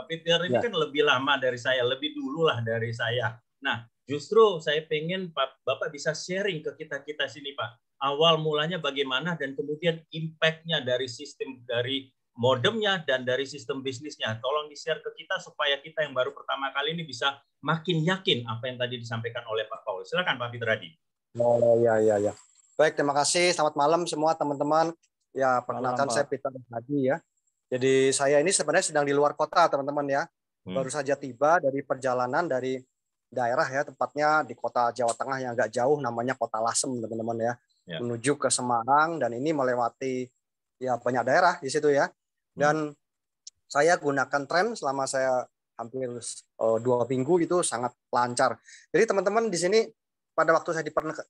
Peter ini kan lebih lama dari saya, lebih dulu lah dari saya. Nah, justru saya pengen Bapak bisa sharing ke kita sini Pak. Awal mulanya bagaimana dan kemudian impact-nya dari sistem, dari modemnya dan dari sistem bisnisnya. Tolong di-share ke kita supaya kita yang baru pertama kali ini bisa makin yakin apa yang tadi disampaikan oleh Pak Paul. Silakan Pak Peter Hadi. Oh ya. Baik, terima kasih. Selamat malam semua teman-teman. Ya, perkenalkan saya Peter Hadi ya. Jadi saya ini sebenarnya sedang di luar kota teman-teman ya. Baru saja tiba dari perjalanan dari daerah ya, tepatnya di kota Jawa Tengah yang agak jauh, namanya Kota Lasem teman-teman ya. Menuju ke Semarang, dan ini melewati ya banyak daerah di situ ya. Dan saya gunakan tren selama saya hampir 2 minggu itu sangat lancar. Jadi teman-teman di sini pada waktu saya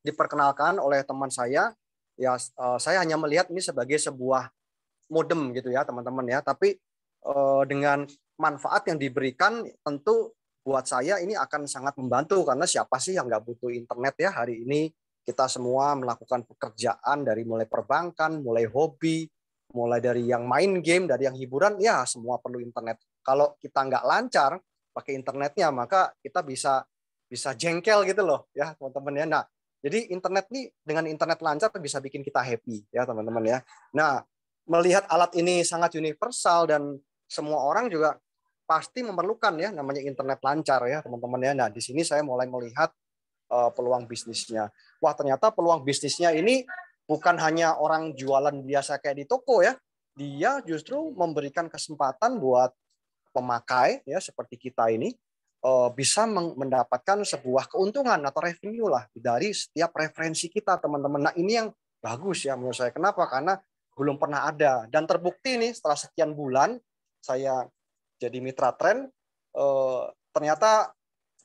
diperkenalkan oleh teman saya, ya saya hanya melihat ini sebagai sebuah modem gitu ya teman-teman ya. Tapi dengan manfaat yang diberikan tentu buat saya ini akan sangat membantu, karena siapa sih yang nggak butuh internet ya hari ini. Kita semua melakukan pekerjaan dari mulai perbankan, mulai hobi, mulai dari yang main game, dari yang hiburan, ya semua perlu internet. Kalau kita nggak lancar pakai internetnya, maka kita bisa jengkel gitu loh ya teman-teman ya. Nah, jadi internet nih, dengan internet lancar bisa bikin kita happy ya teman-teman ya. Nah, melihat alat ini sangat universal dan semua orang juga pasti memerlukan ya namanya internet lancar ya teman-teman ya. Nah, di sini saya mulai melihat peluang bisnisnya. Wah, ternyata peluang bisnisnya ini bukan hanya orang jualan biasa kayak di toko ya. Dia justru memberikan kesempatan buat pemakai ya seperti kita ini bisa mendapatkan sebuah keuntungan atau revenue lah dari setiap referensi kita, teman-teman. Nah, ini yang bagus ya menurut saya. Kenapa? Karena belum pernah ada dan terbukti nih setelah sekian bulan saya jadi mitra tren, ternyata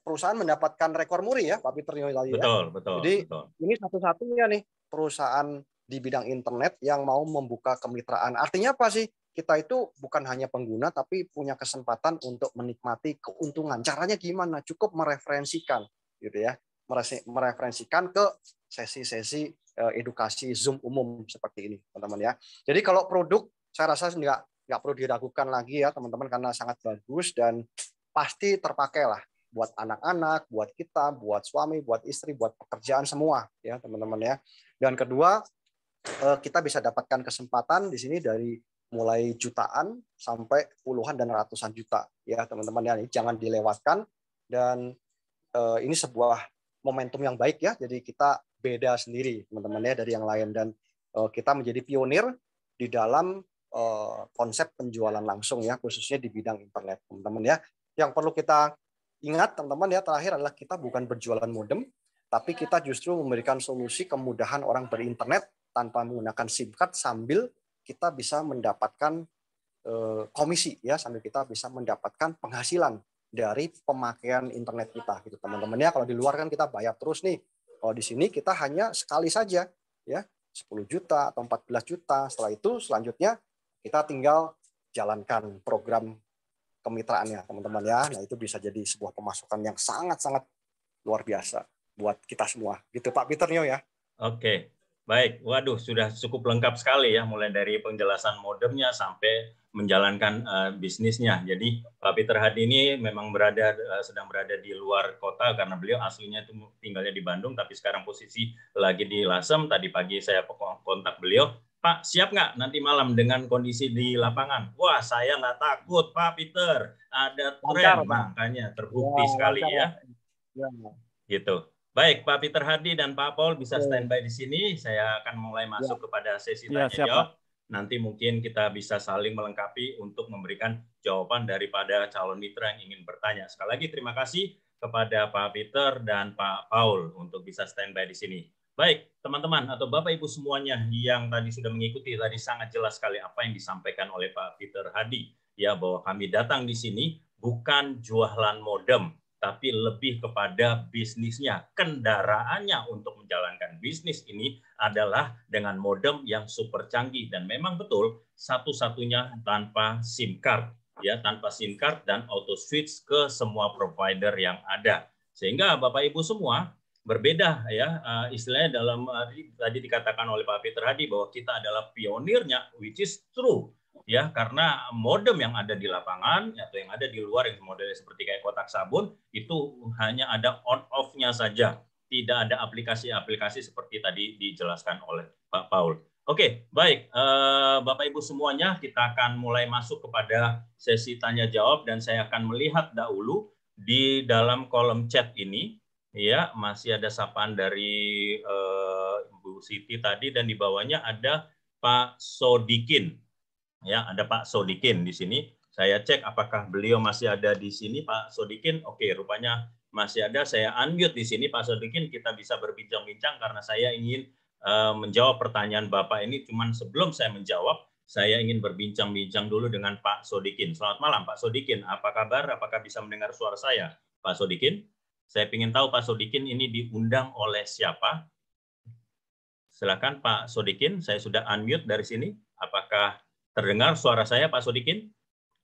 perusahaan mendapatkan rekor muri ya, Pak Peter tadi ya. Betul. Jadi ini satu-satunya nih perusahaan di bidang internet yang mau membuka kemitraan. Artinya apa sih? Kita itu bukan hanya pengguna, tapi punya kesempatan untuk menikmati keuntungan. Caranya gimana? Cukup mereferensikan, gitu ya, mereferensikan ke sesi-sesi edukasi Zoom umum seperti ini, teman-teman ya. Jadi kalau produk, saya rasa nggak perlu diragukan lagi ya, teman-teman, karena sangat bagus dan pasti terpakai lah buat anak-anak, buat kita, buat suami, buat istri, buat pekerjaan semua ya, teman-teman ya. Dan kedua, kita bisa dapatkan kesempatan di sini dari mulai jutaan sampai puluhan dan ratusan juta ya, teman-teman ya. Jangan dilewatkan dan ini sebuah momentum yang baik ya. Jadi kita beda sendiri, teman-teman ya, dari yang lain, dan kita menjadi pionir di dalam konsep penjualan langsung ya, khususnya di bidang internet, teman-teman ya. Yang perlu kita ingat, teman-teman ya, terakhir adalah kita bukan berjualan modem, tapi kita justru memberikan solusi kemudahan orang berinternet tanpa menggunakan SIM card, sambil kita bisa mendapatkan komisi ya, sambil kita bisa mendapatkan penghasilan dari pemakaian internet kita gitu, teman-teman ya. Kalau di luar kan kita bayar terus nih. Kalau di sini kita hanya sekali saja ya, 10 juta atau 14 juta. Setelah itu selanjutnya kita tinggal jalankan program kemitraannya, teman-teman ya. Nah, itu bisa jadi sebuah pemasukan yang sangat-sangat luar biasa buat kita semua. Gitu Pak Peter Nyo ya. Oke, baik. Waduh, sudah cukup lengkap sekali ya, mulai dari penjelasan modemnya sampai menjalankan bisnisnya. Jadi Pak Peter Hadi ini memang sedang berada di luar kota karena beliau aslinya itu tinggalnya di Bandung, tapi sekarang posisi lagi di Lasem. Tadi pagi saya kontak beliau, Pak, siap nggak nanti malam dengan kondisi di lapangan? Wah, saya nggak takut, Pak Peter. Ada tren, makanya terbukti sekali ya. Gitu. Baik, Pak Peter Hadi dan Pak Paul bisa standby di sini. Saya akan mulai masuk kepada sesi tanya jawab. Nanti mungkin kita bisa saling melengkapi untuk memberikan jawaban daripada calon mitra yang ingin bertanya. Sekali lagi terima kasih kepada Pak Peter dan Pak Paul untuk bisa standby di sini. Baik, teman-teman atau Bapak Ibu semuanya yang tadi sudah mengikuti, tadi sangat jelas sekali apa yang disampaikan oleh Pak Peter Hadi, ya, bahwa kami datang di sini bukan jualan modem, tapi lebih kepada bisnisnya. Kendaraannya untuk menjalankan bisnis ini adalah dengan modem yang super canggih, dan memang betul satu-satunya tanpa SIM card, ya, tanpa SIM card dan auto switch ke semua provider yang ada. Sehingga Bapak Ibu semua berbeda ya, istilahnya dalam tadi dikatakan oleh Pak Peter Hadi bahwa kita adalah pionirnya, which is true ya, karena modem yang ada di lapangan atau yang ada di luar yang modelnya seperti kayak kotak sabun itu hanya ada on off-nya saja, tidak ada aplikasi-aplikasi seperti tadi dijelaskan oleh Pak Paul. Oke, baik, Bapak Ibu semuanya, kita akan mulai masuk kepada sesi tanya jawab, dan saya akan melihat dahulu di dalam kolom chat ini. Ya, masih ada sapaan dari Bu Siti tadi, dan di bawahnya ada Pak Sodikin. Ya, ada Pak Sodikin di sini. Saya cek apakah beliau masih ada di sini, Pak Sodikin. Oke, rupanya masih ada. Saya unmute di sini, Pak Sodikin. Kita bisa berbincang-bincang karena saya ingin menjawab pertanyaan Bapak ini. Cuman sebelum saya menjawab, saya ingin berbincang-bincang dulu dengan Pak Sodikin. Selamat malam, Pak Sodikin. Apa kabar? Apakah bisa mendengar suara saya, Pak Sodikin? Saya ingin tahu Pak Sodikin ini diundang oleh siapa? Silakan Pak Sodikin, saya sudah unmute dari sini. Apakah terdengar suara saya Pak Sodikin?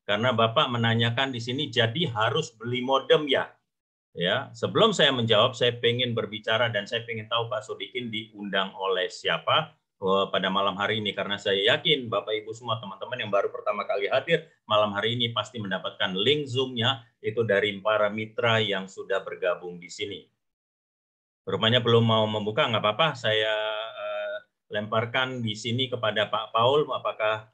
Karena Bapak menanyakan di sini, jadi harus beli modem ya? Ya, sebelum saya menjawab, saya ingin berbicara dan saya ingin tahu Pak Sodikin diundang oleh siapa pada malam hari ini, karena saya yakin Bapak Ibu semua teman-teman yang baru pertama kali hadir malam hari ini pasti mendapatkan link Zoom-nya itu dari para mitra yang sudah bergabung di sini. Rupanya belum mau membuka, nggak apa-apa, saya lemparkan di sini kepada Pak Paul. Apakah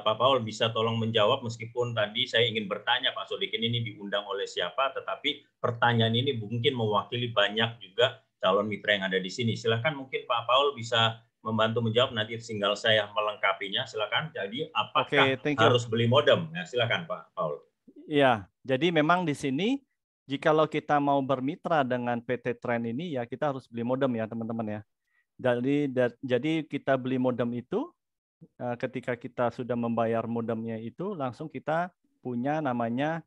Pak Paul bisa tolong menjawab, meskipun tadi saya ingin bertanya Pak Sodikin ini diundang oleh siapa, tetapi pertanyaan ini mungkin mewakili banyak juga calon mitra yang ada di sini. Silakan mungkin Pak Paul bisa membantu menjawab, nanti tinggal saya melengkapinya. Silakan. Jadi apakah harus beli modem? Ya, silakan Pak Paul. Ya, jadi memang di sini jikalau kita mau bermitra dengan PT Trend ini, ya kita harus beli modem ya teman-teman ya. Jadi kita beli modem itu, ketika kita sudah membayar modemnya itu, langsung kita punya namanya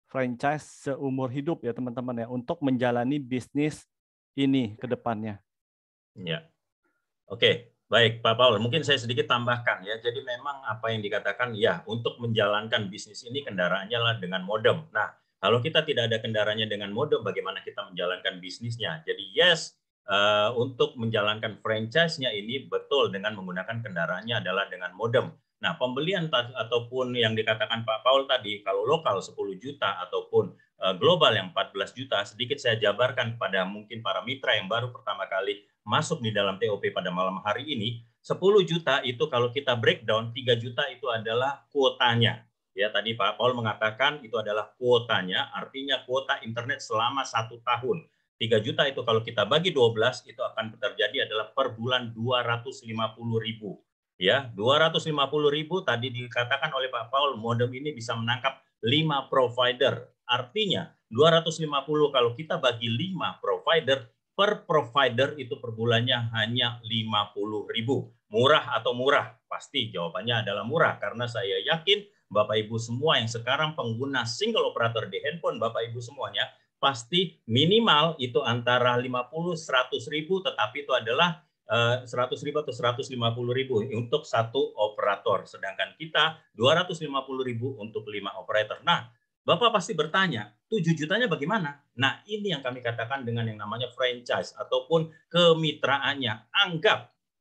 franchise seumur hidup ya teman-teman ya, untuk menjalani bisnis ini ke depannya. Ya, oke. Baik, Pak Paul, mungkin saya sedikit tambahkan ya. Jadi memang apa yang dikatakan ya, untuk menjalankan bisnis ini kendaraannya lah dengan modem. Nah, kalau kita tidak ada kendaraannya dengan modem, bagaimana kita menjalankan bisnisnya? Jadi yes, untuk menjalankan franchise-nya ini betul dengan menggunakan kendaraannya adalah dengan modem. Nah, pembelian ataupun yang dikatakan Pak Paul tadi, kalau lokal 10 juta ataupun global yang 14 juta, sedikit saya jabarkan pada mungkin para mitra yang baru pertama kali masuk di dalam TOP pada malam hari ini, 10 juta itu kalau kita breakdown, 3 juta itu adalah kuotanya. Ya, tadi Pak Paul mengatakan itu adalah kuotanya, artinya kuota internet selama 1 tahun. 3 juta itu kalau kita bagi 12, itu akan terjadi adalah per bulan 250.000. Ya, 250.000 tadi dikatakan oleh Pak Paul, modem ini bisa menangkap 5 provider. Artinya, 250 kalau kita bagi 5 provider, per provider itu per bulannya hanya 50.000. Murah atau murah? Pasti jawabannya adalah murah, karena saya yakin Bapak Ibu semua yang sekarang pengguna single operator di handphone Bapak Ibu semuanya, pasti minimal itu antara 50-100.000, tetapi itu adalah 100.000 atau 150.000 untuk satu operator. Sedangkan kita 250.000 untuk 5 operator. Nah, Bapak pasti bertanya, 7 jutanya bagaimana? Nah, ini yang kami katakan dengan yang namanya franchise ataupun kemitraannya.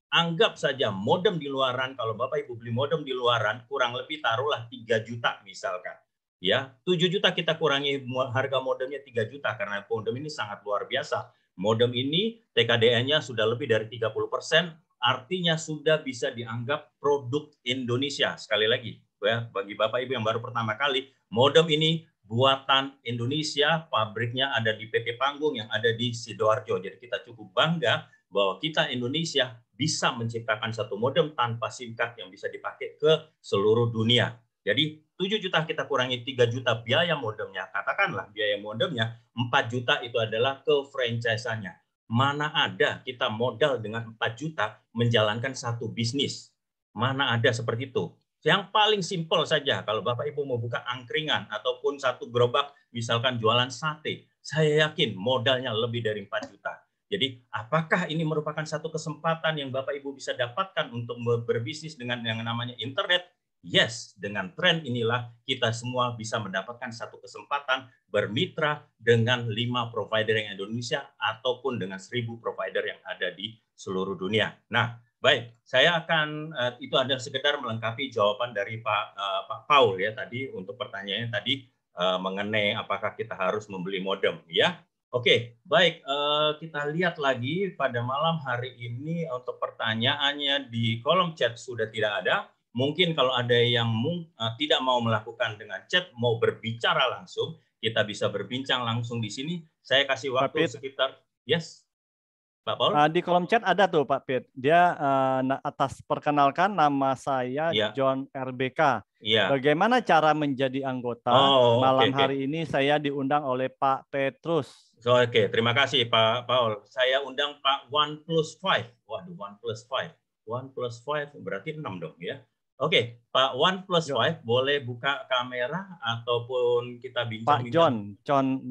Anggap saja modem di luaran, kalau Bapak Ibu beli modem di luaran, kurang lebih taruhlah 3 juta misalkan. Ya, 7 juta kita kurangi harga modemnya 3 juta, karena modem ini sangat luar biasa. Modem ini TKDN-nya sudah lebih dari 30%, artinya sudah bisa dianggap produk Indonesia. Sekali lagi, ya, bagi Bapak Ibu yang baru pertama kali, modem ini buatan Indonesia, pabriknya ada di PT Panggung yang ada di Sidoarjo. Jadi kita cukup bangga bahwa kita Indonesia bisa menciptakan satu modem tanpa SIM card yang bisa dipakai ke seluruh dunia. Jadi 7 juta kita kurangi 3 juta biaya modemnya, katakanlah biaya modemnya 4 juta itu adalah ke franchise-nya. Mana ada kita modal dengan 4 juta menjalankan satu bisnis. Mana ada seperti itu. Yang paling simpel saja, kalau Bapak Ibu mau buka angkringan ataupun satu gerobak misalkan jualan sate, saya yakin modalnya lebih dari 4 juta. Jadi apakah ini merupakan satu kesempatan yang Bapak Ibu bisa dapatkan untuk berbisnis dengan yang namanya internet? Yes, dengan tren inilah kita semua bisa mendapatkan satu kesempatan bermitra dengan 5 provider yang Indonesia ataupun dengan 1.000 provider yang ada di seluruh dunia. Nah, baik, saya akan itu adalah sekedar melengkapi jawaban dari Pak Paul ya tadi untuk pertanyaannya tadi mengenai apakah kita harus membeli modem ya. Oke, baik, kita lihat lagi pada malam hari ini untuk pertanyaannya di kolom chat sudah tidak ada. Mungkin kalau ada yang tidak mau melakukan dengan chat, mau berbicara langsung, kita bisa berbincang langsung di sini. Saya kasih waktu sekitar, yes. Pak Paul? Di kolom chat ada tuh Pak Pit. Dia atas perkenalkan nama saya John RBK. Ya. Bagaimana cara menjadi anggota? Malam hari ini saya diundang oleh Pak Petrus. Oke, terima kasih Pak Paul. Saya undang Pak 1+5. Waduh, 1+5. 1+5 berarti 6 dong ya. Oke, Pak 1+5 boleh buka kamera ataupun kita bincang-bincang.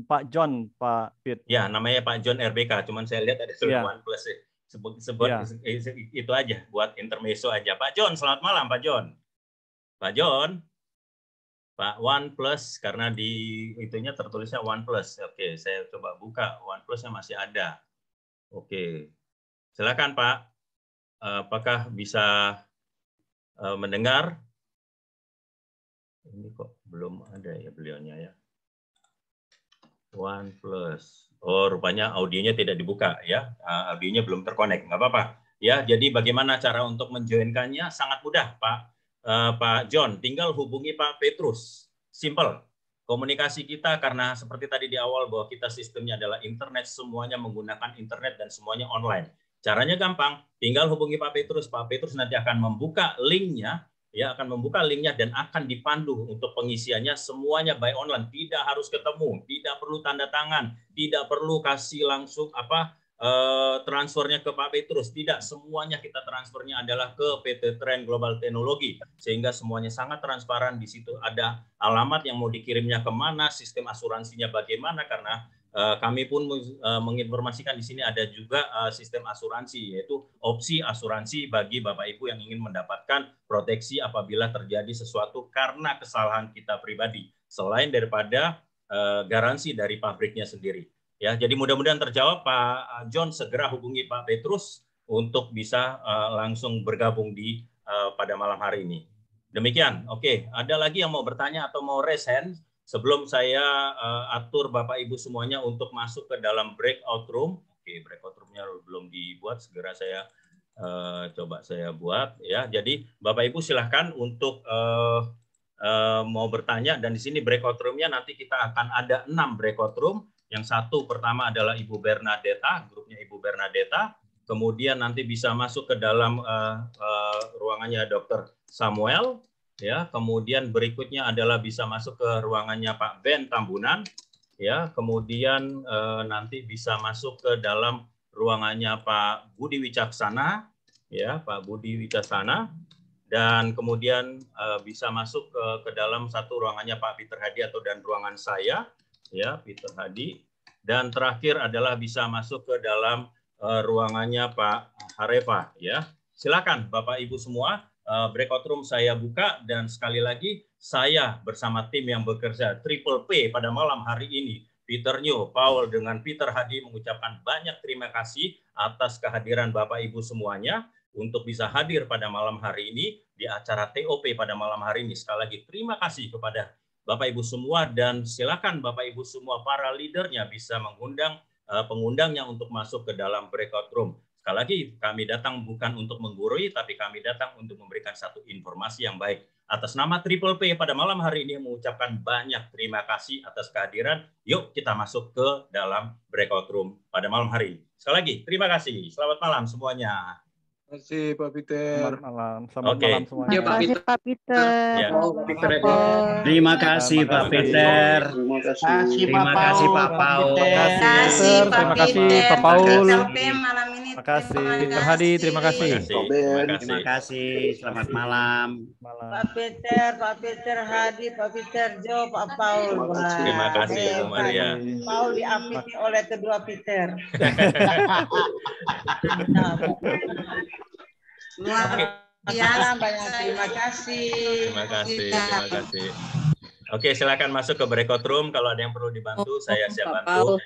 Pak John, Pak Pit. Ya, namanya Pak John RBK, cuman saya lihat ada tulisan 1+. Itu aja, buat intermezzo aja. Pak John, selamat malam Pak John. Pak John, Pak 1+, karena di itunya tertulisnya 1+. Oke, saya coba buka, 1+-nya masih ada. Oke, silakan Pak. Apakah bisa mendengar? Ini kok belum ada ya beliaunya ya. 1+. Oh, rupanya audionya tidak dibuka ya. Audionya belum terkonek, nggak apa-apa. Ya, jadi bagaimana cara untuk menjoinkannya? Sangat mudah, Pak John. Tinggal hubungi Pak Petrus. Simple. Komunikasi kita karena seperti tadi di awal bahwa kita sistemnya adalah internet, semuanya menggunakan internet dan semuanya online. Caranya gampang, tinggal hubungi Pak Petrus. Pak Petrus nanti akan membuka linknya ya akan membuka linknya dan akan dipandu untuk pengisiannya semuanya by online, tidak harus ketemu, tidak perlu tanda tangan, tidak perlu kasih langsung transfernya ke Pak Petrus, tidak, semuanya kita transfernya adalah ke PT Trend Global Teknologi, sehingga semuanya sangat transparan. Di situ ada alamat yang mau dikirimnya kemana, sistem asuransinya bagaimana, karena kami pun menginformasikan di sini ada juga sistem asuransi, yaitu opsi asuransi bagi Bapak Ibu yang ingin mendapatkan proteksi apabila terjadi sesuatu karena kesalahan kita pribadi, selain daripada garansi dari pabriknya sendiri. Ya, jadi mudah-mudahan terjawab. Pak John segera hubungi Pak Petrus untuk bisa langsung bergabung di pada malam hari ini. Demikian. Oke, ada lagi yang mau bertanya atau mau raise hand sebelum saya atur Bapak Ibu semuanya untuk masuk ke dalam breakout room. Oke, breakout roomnya belum dibuat, segera saya coba saya buat ya. Jadi Bapak Ibu silahkan untuk mau bertanya, dan di sini breakout roomnya nanti kita akan ada 6 breakout room. Yang satu pertama adalah Ibu Bernadetta, grupnya Ibu Bernadetta. Kemudian nanti bisa masuk ke dalam ruangannya Dr. Samuel. Ya, kemudian berikutnya adalah bisa masuk ke ruangannya Pak Ben Tambunan. Ya, kemudian nanti bisa masuk ke dalam ruangannya Pak Budi Wicaksana. Ya, Pak Budi Wicaksana. Dan kemudian bisa masuk ke dalam satu ruangannya Pak Peter Hadi dan ruangan saya. Ya, Peter Hadi, dan terakhir adalah bisa masuk ke dalam ruangannya Pak Harefa. Ya, silakan Bapak Ibu semua, breakout room saya buka, dan sekali lagi saya bersama tim yang bekerja Triple P pada malam hari ini, Peter New, Paul dengan Peter Hadi, mengucapkan banyak terima kasih atas kehadiran Bapak Ibu semuanya untuk bisa hadir pada malam hari ini di acara TOP pada malam hari ini. Sekali lagi terima kasih kepada Bapak Ibu semua, dan silakan Bapak Ibu semua para leadernya bisa mengundang pengundangnya untuk masuk ke dalam breakout room. Sekali lagi kami datang bukan untuk menggurui, tapi kami datang untuk memberikan satu informasi yang baik. Atas nama Triple P pada malam hari ini mengucapkan banyak terima kasih atas kehadiran. Yuk kita masuk ke dalam breakout room pada malam hari ini. Sekali lagi terima kasih. Selamat malam semuanya. Terima kasih Pak Peter. Selamat malam semuanya. Terima kasih Pak Peter. Ya. Terima kasih Pak Peter. Terima kasih Pak Paul. Terima kasih Pak Paul. Terima kasih Peter Hadi, terima kasih. Terima kasih. Selamat malam. Pak Peter Hadi, Pak Peter Jo, Pak Paul. Terima kasih Bu Maria. Paul diapiti oleh kedua Peter. Luar biasa, banyak terima kasih. Terima kasih. Oke, silakan masuk ke breakout room. Kalau ada yang perlu dibantu, saya siap bantu.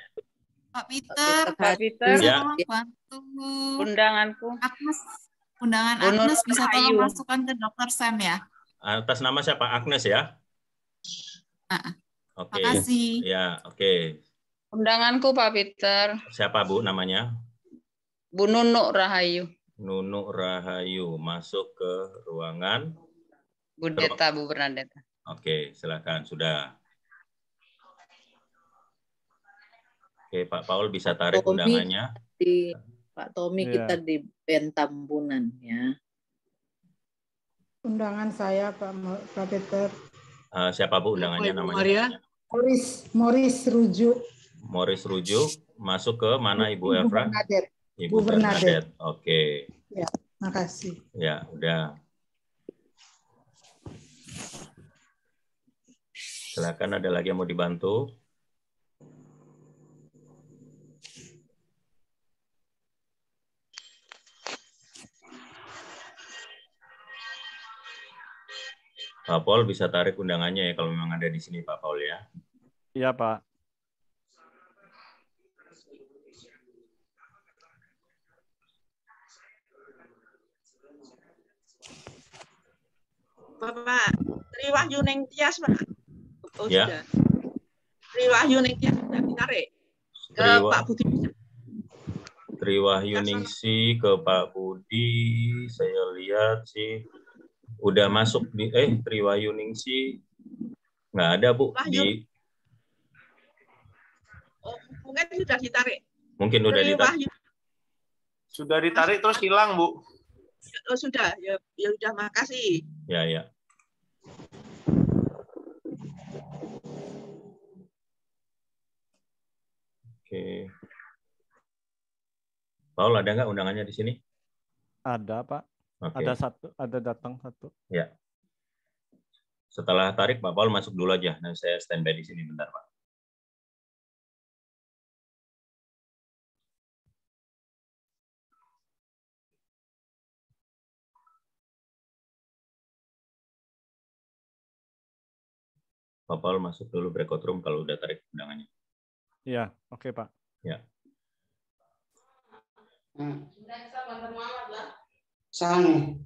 Pak Peter, Ya. bantu Undanganku. undangan Agnes bisa tolong masukkan ke Dr. Sam ya. Atas nama siapa? Agnes ya? Oke. Makasih. Ya, oke. Undanganku Pak Peter. Siapa Bu namanya? Bu Nunuk Rahayu. Nunuk Rahayu, masuk ke ruangan. Bu Bernadetta. Oke, silakan. Sudah. Oke, Pak Paul bisa tarik undangannya. Pak Tommy, kita di Ben Tambunan ya. Undangan saya Pak Peter. Siapa Bu undangannya namanya? Maria. Morris Rujuk. Morris Rujuk, masuk ke mana Ibu Efra? Ibu Bernadette. Oke. Ya, makasih. Ya, udah. Silakan, ada lagi yang mau dibantu? Pak Paul bisa tarik undangannya ya kalau memang ada di sini Pak Paul ya. Iya Pak. Bapak Triwahyu Ning Tias Pak. Oh, ya. Sudah. Triwahyu Ning Tias sudah ditarik ke Pak Budi. Triwahyu Ningsi ke Pak Budi, saya lihat sih udah masuk di Triwahyu Ningsi nggak ada Bu di. Oh, mungkin sudah ditarik. Mungkin udah ditarik. Sudah ditarik terus hilang Bu. Oh, sudah. Ya, ya udah, makasih. Ya, ya. Oke. Paul, ada nggak undangannya di sini? Ada, Pak. Oke. Ada satu, ada datang satu. Ya. Setelah tarik, Pak Paul masuk dulu aja. Nah, saya standby di sini bentar, Pak. Pak Paul masuk dulu breakout room kalau udah tarik undangannya. Iya, oke, Pak. Ya. Sang.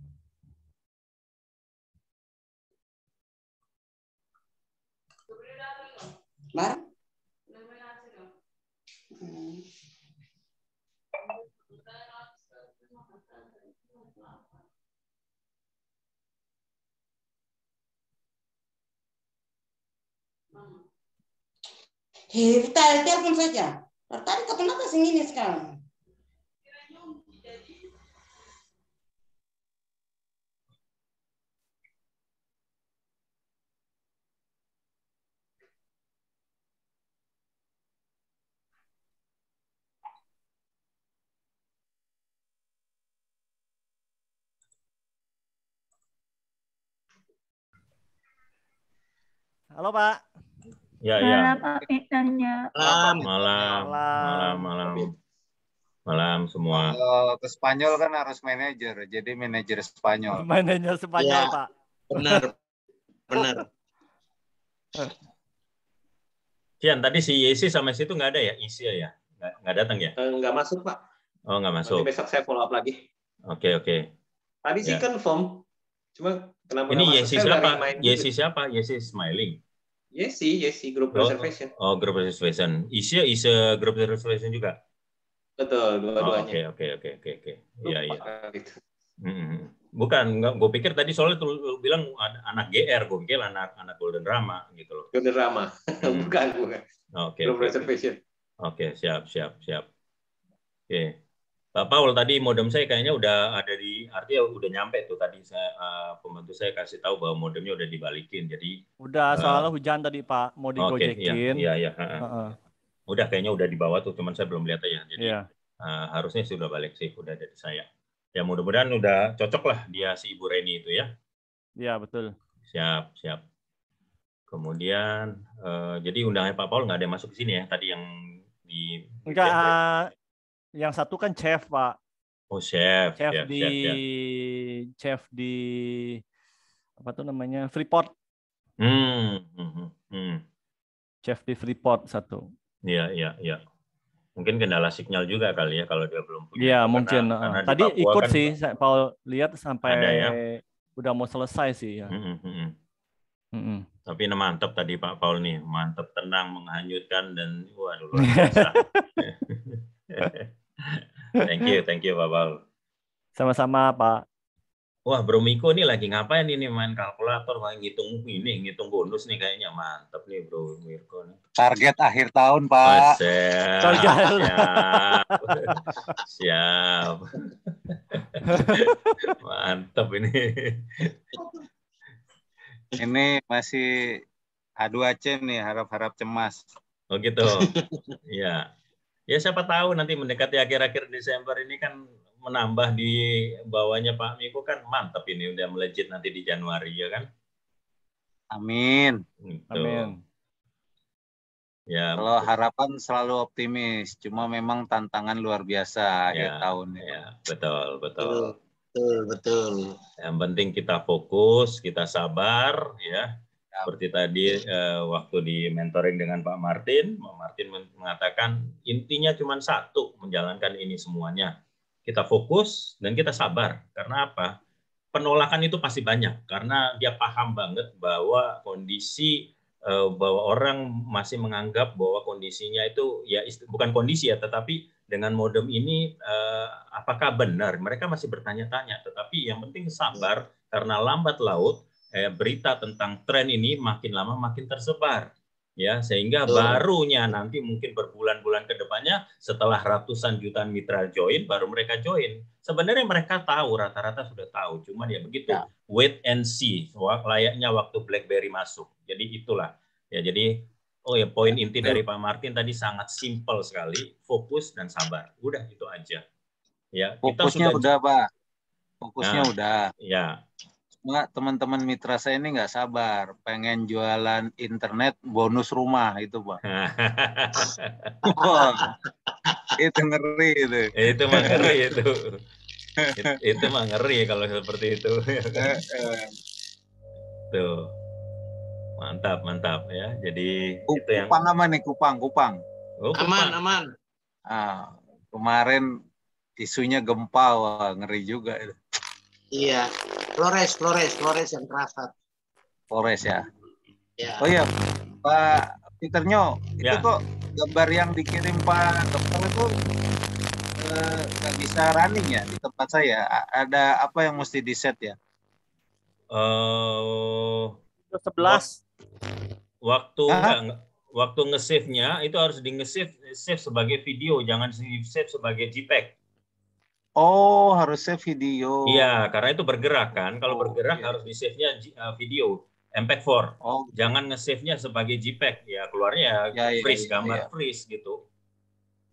Bar? Kita telepon saja. Tadi kenapa sini sekarang? Halo, Pak. Ya, ya. Pak Peternya. Malam semua. Kalau ke Spanyol kan harus manajer, jadi manajer Spanyol. Manajer Spanyol, Ya, Pak. benar. Cian, tadi si Yesi sama situ nggak ada ya? Isi ya? Nggak datang ya? Nggak masuk, Pak. Oh, nggak masuk. Nanti besok saya follow up lagi. Oke. Tadi sih Ya. confirm. Cuma kenapa Ini nggak masuk? Yesi Saya udah siapa? remind Yesi juga. siapa? Yesi Smiling. Yesi group reservation. Oh, group reservation. Isi group reservation juga. Betul, dua-duanya. Oke. Iya. Gitu. Bukan, nggak. Gue pikir tadi soalnya tuh lu bilang anak GR, gue pikir anak Golden Rama gitu loh. Golden Rama, bukan. Oke. Group reservation. Oke, siap. Oke. Pak Paul, tadi modem saya kayaknya udah ada artinya udah nyampe tuh tadi pembantu saya kasih tahu bahwa modemnya udah dibalikin. Jadi Udah, soalnya hujan tadi, Pak. Mau digojekin. Iya. Udah kayaknya udah dibawa tuh, cuman saya belum lihat aja. Jadi Iya. harusnya sudah balik sih, udah dari saya. Ya mudah-mudahan udah cocok lah dia si Ibu Reni itu ya. Iya, betul. Siap. Kemudian jadi undangan Pak Paul nggak ada yang masuk ke sini ya tadi yang di. Enggak, yang satu kan chef, Pak. Oh, chef di apa tuh namanya? Freeport. Chef di Freeport satu. Iya. Mungkin kendala sinyal juga kali ya kalau dia belum punya. Iya, mungkin. Karena di Tadi Papua ikut kan, sih, Paul lihat sampai ada ya? udah mau selesai sih ya. Tapi ini mantap tadi Pak Paul nih, mantap, tenang, menghanyutkan dan waduh luar biasa. Thank you Pak Paul. Sama-sama, Pak. Wah, Bro Miko nih lagi ngapain ini, main kalkulator, main ngitung bonus nih kayaknya. Mantap nih Bro Miko nih. Target akhir tahun, Pak. Siap. Mantap ini. Ini masih H2C nih, harap-harap cemas. Oh gitu. Iya. Ya siapa tahu nanti mendekati akhir-akhir Desember ini kan menambah di bawahnya Pak Miko kan mantap ini udah melejit nanti di Januari ya kan. Amin. Gitu. Amin. Ya. Kalau harapan selalu optimis, cuma memang tantangan luar biasa akhir tahun. Ya, betul. Yang penting kita fokus, kita sabar ya. Seperti tadi waktu di mentoring dengan Pak Martin mengatakan intinya cuma satu, menjalankan ini semuanya. Kita fokus dan kita sabar. Karena apa? Penolakan itu pasti banyak karena dia paham banget bahwa kondisi bahwa orang masih menganggap bahwa kondisinya itu ya bukan kondisi ya, tetapi dengan modem ini apakah benar? Mereka masih bertanya-tanya. Tetapi yang penting sabar karena lambat laut berita tentang tren ini makin lama makin tersebar. ya, sehingga barunya nanti mungkin berbulan-bulan ke depannya setelah ratusan jutaan mitra join baru mereka join. Sebenarnya mereka tahu, rata-rata sudah tahu, cuman ya begitu, wait and see, layaknya waktu BlackBerry masuk. Jadi itulah ya, jadi poin inti dari Pak Martin tadi sangat simpel sekali, fokus dan sabar, udah itu aja ya. Fokusnya udah Pak, fokusnya udah ya. Nggak, teman-teman mitra saya ini nggak sabar, pengen jualan internet bonus rumah itu, Pak. Itu ngeri itu. Itu mah ngeri itu. Itu mah ngeri kalau seperti itu. Tuh. Mantap, mantap ya. Jadi itu yang Kupang aman nih, Kupang. Oh, aman. Kemarin isunya gempa, wah ngeri juga itu. Iya, Flores yang terasa. Flores ya. Ya. Oh iya, Pak Peter-nyo, itu kok gambar yang dikirim Pak Dokter itu nggak bisa running ya di tempat saya. Ada apa yang mesti di-set ya? 11. Waktu nge-save-nya itu harus di-save sebagai video, jangan di-save sebagai JPEG. Oh, harus save video. Iya, karena itu bergerak kan. Kalau bergerak harus di-save-nya video, MP4. Jangan nge-save-nya sebagai JPEG. Ya, keluarnya freeze, gambar freeze gitu.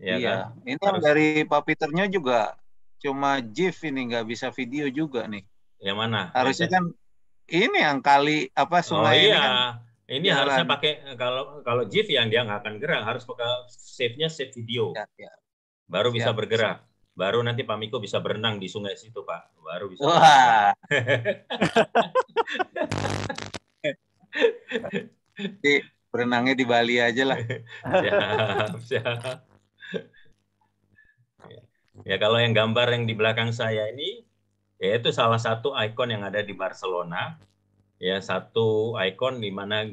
Ya, kan? Ini yang dari Pak Peter-nya juga cuma GIF ini, nggak bisa video juga nih. Yang mana? Harusnya kan ini yang kali sungai ini kan. Ini harusnya pakai kalau GIF yang dia nggak akan gerak, harus pakai save-nya save video. Baru bisa bergerak. Baru nanti Pak Miko bisa berenang di sungai situ, Pak. Baru bisa. Wah. Berenangnya di Bali aja lah. Siap. Ya, kalau yang gambar yang di belakang saya ini, ya itu salah satu ikon yang ada di Barcelona. Ya, satu ikon di mana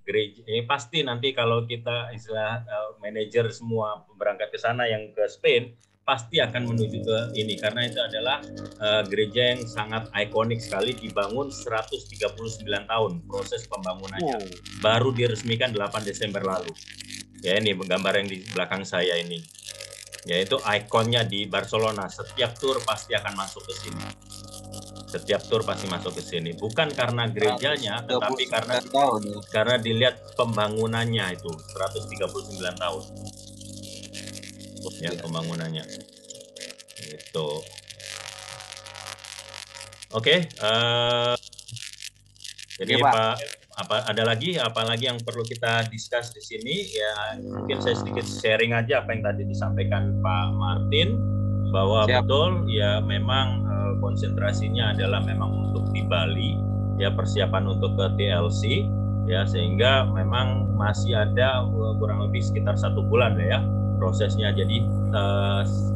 gereja ini pasti nanti kalau kita istilah manajer semua berangkat ke sana yang ke Spain pasti akan menuju ke ini karena itu adalah gereja yang sangat ikonik sekali, dibangun 139 tahun proses pembangunannya. Baru diresmikan 8 Desember lalu. Ya, ini gambar yang di belakang saya ini. Yaitu ikonnya di Barcelona, setiap tur pasti akan masuk ke sini. Setiap tur pasti masuk ke sini, bukan karena gerejanya, tetapi karena dilihat pembangunannya itu 139 tahun. Ya, pembangunannya. Gitu. Oke, jadi Pak, ada lagi yang perlu kita discuss di sini? Ya, mungkin saya sedikit sharing aja apa yang tadi disampaikan Pak Martin, bahwa betul ya memang konsentrasinya adalah memang untuk di Bali, ya persiapan untuk ke TLC, ya sehingga memang masih ada kurang lebih sekitar 1 bulan ya prosesnya. Jadi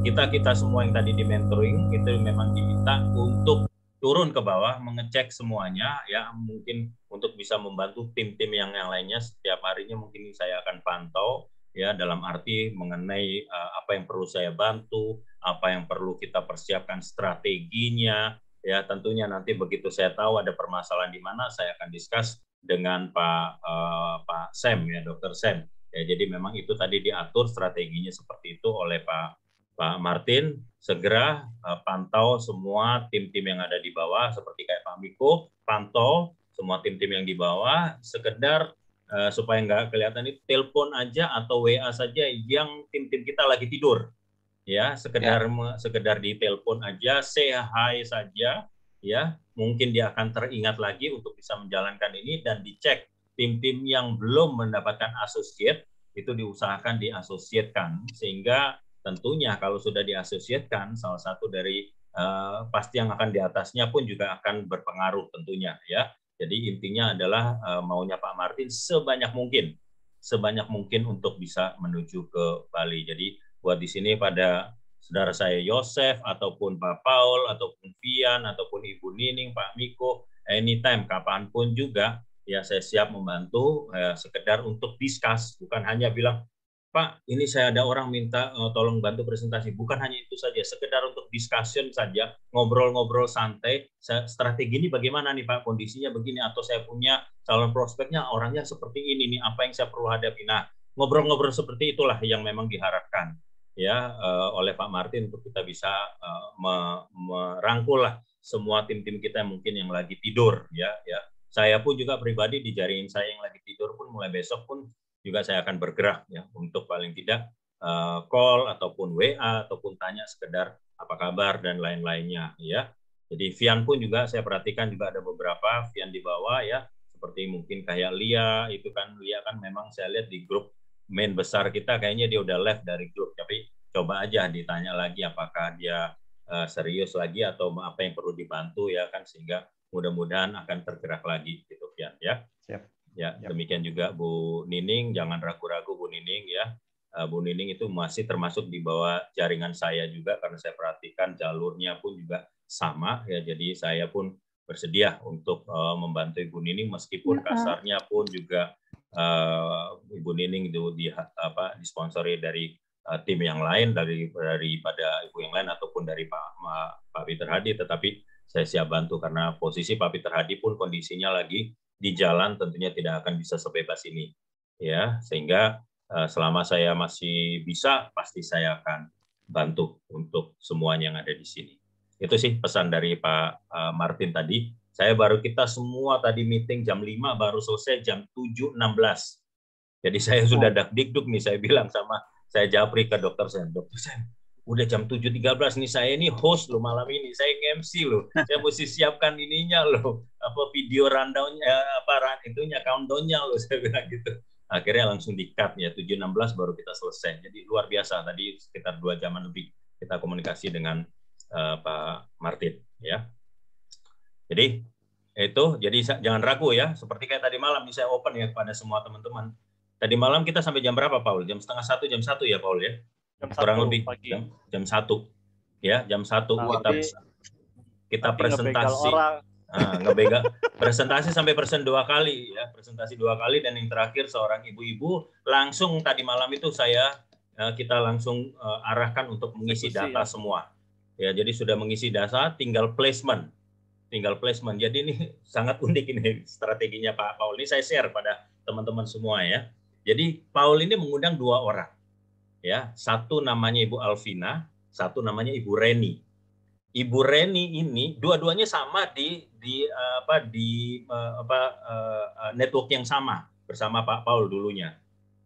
kita semua yang tadi di mentoring itu memang diminta untuk turun ke bawah mengecek semuanya ya, mungkin untuk bisa membantu tim-tim yang lainnya setiap harinya mungkin saya akan pantau ya, dalam arti mengenai apa yang perlu saya bantu, apa yang perlu kita persiapkan strateginya ya. Tentunya nanti begitu saya tahu ada permasalahan di mana, saya akan discuss dengan Pak Sam ya, Dr. Sam ya. Jadi memang itu tadi diatur strateginya seperti itu oleh Pak Martin. Segera pantau semua tim-tim yang ada di bawah, seperti kayak Pak Miko, pantau semua tim-tim yang di bawah, sekedar supaya nggak kelihatan itu, telepon aja atau WA saja yang tim-tim kita lagi tidur, ya sekedar di telepon aja, say hi saja, ya mungkin dia akan teringat lagi untuk bisa menjalankan ini, dan dicek tim-tim yang belum mendapatkan associate itu diusahakan diasosiatkan, sehingga tentunya kalau sudah diasosiatkan, salah satu dari pasti yang akan di atasnya pun juga akan berpengaruh tentunya ya. Jadi intinya adalah maunya Pak Martin sebanyak mungkin untuk bisa menuju ke Bali. Jadi buat di sini pada saudara saya Yosef ataupun Pak Paul ataupun Vian ataupun Ibu Nining, Pak Miko, anytime kapanpun juga ya saya siap membantu, sekedar untuk discuss, bukan hanya bilang Pak, ini saya ada orang minta tolong bantu presentasi. Bukan hanya itu saja, sekedar untuk discussion saja, ngobrol-ngobrol santai. Strategi ini bagaimana nih Pak, kondisinya begini, atau saya punya calon prospeknya orangnya seperti ini nih, apa yang saya perlu hadapi. Nah, ngobrol-ngobrol seperti itulah yang memang diharapkan ya oleh Pak Martin untuk kita bisa merangkul lah semua tim-tim kita mungkin yang lagi tidur ya. Saya pun juga pribadi di jaringan saya yang lagi tidur pun mulai besok pun juga saya akan bergerak ya untuk paling tidak call ataupun WA ataupun tanya sekedar apa kabar dan lain-lainnya ya. Jadi Vian pun juga saya perhatikan juga ada beberapa Vian di bawah ya, seperti mungkin kayak Lia itu kan, Lia kan memang saya lihat di grup main besar kita kayaknya dia udah left dari grup, tapi coba aja ditanya lagi apakah dia serius lagi atau apa yang perlu dibantu ya kan, sehingga mudah-mudahan akan tergerak lagi gitu Vian ya. Siap. Ya, demikian juga Bu Nining, jangan ragu-ragu Bu Nining ya. Bu Nining itu masih termasuk di bawah jaringan saya juga karena saya perhatikan jalurnya pun juga sama ya. Jadi saya pun bersedia untuk membantu Ibu Nining meskipun kasarnya pun juga Ibu Nining itu disponsori dari tim yang lain daripada ibu yang lain ataupun dari Pak Peter Hadi, tetapi saya siap bantu karena posisi Pak Peter Hadi pun kondisinya lagi di jalan, tentunya tidak akan bisa sebebas ini ya, sehingga selama saya masih bisa pasti saya akan bantu untuk semuanya yang ada di sini. Itu sih pesan dari Pak Martin tadi. Kita semua tadi meeting jam 5 baru selesai jam 7.16. Jadi saya sudah dak-dikduk nih, saya japri ke dokter saya, udah jam 7.13 nih, saya ini host loh malam ini, saya MC loh, saya mesti siapkan ininya loh, video rundown-nya, countdown-nya loh, saya bilang gitu. Akhirnya langsung di-cut ya, 7.16 baru kita selesai. Jadi luar biasa, tadi sekitar 2 jaman lebih kita komunikasi dengan Pak Martin ya. Jadi jangan ragu ya, seperti kayak tadi malam nih saya open ya kepada semua teman-teman. Tadi malam kita sampai jam berapa Paul? Jam 12:30, jam 1 ya Paul ya? Kurang lebih jam 1 ya, jam 1 kita presentasi ngebegal presentasi sampai present 2 kali ya, presentasi 2 kali, dan yang terakhir seorang ibu-ibu langsung tadi malam itu kita langsung arahkan untuk mengisi data semua ya. Jadi sudah mengisi data, tinggal placement. Jadi ini sangat unik ini strateginya Pak Paul, ini saya share pada teman-teman semua ya. Jadi Paul ini mengundang 2 orang ya, satu namanya Ibu Alvina, satu namanya Ibu Reni. Ibu Reni ini dua-duanya sama di network yang sama bersama Pak Paul dulunya,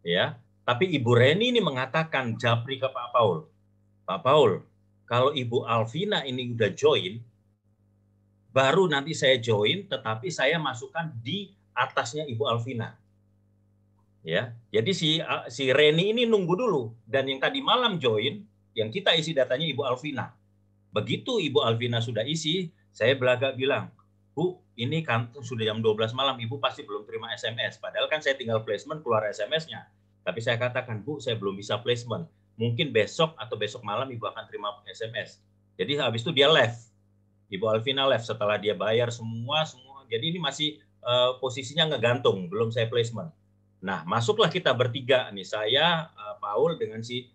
ya. Tapi Ibu Reni ini mengatakan japri ke Pak Paul, Pak Paul, kalau Ibu Alvina ini udah join, baru nanti saya join, tetapi saya masukkan di atasnya Ibu Alvina. Ya, jadi si Reni ini nunggu dulu, dan yang tadi malam join, yang kita isi datanya Ibu Alvina. Begitu Ibu Alvina sudah isi, saya belagak bilang, Bu, ini kan sudah jam 12 malam, Ibu pasti belum terima SMS. Padahal kan saya tinggal placement keluar SMS-nya. Tapi saya katakan, Bu, saya belum bisa placement. Mungkin besok atau besok malam Ibu akan terima SMS. Jadi habis itu dia left. Ibu Alvina left setelah dia bayar semua. Jadi ini masih posisinya ngegantung, belum saya placement. Nah, masuklah kita bertiga nih, saya, Paul dengan si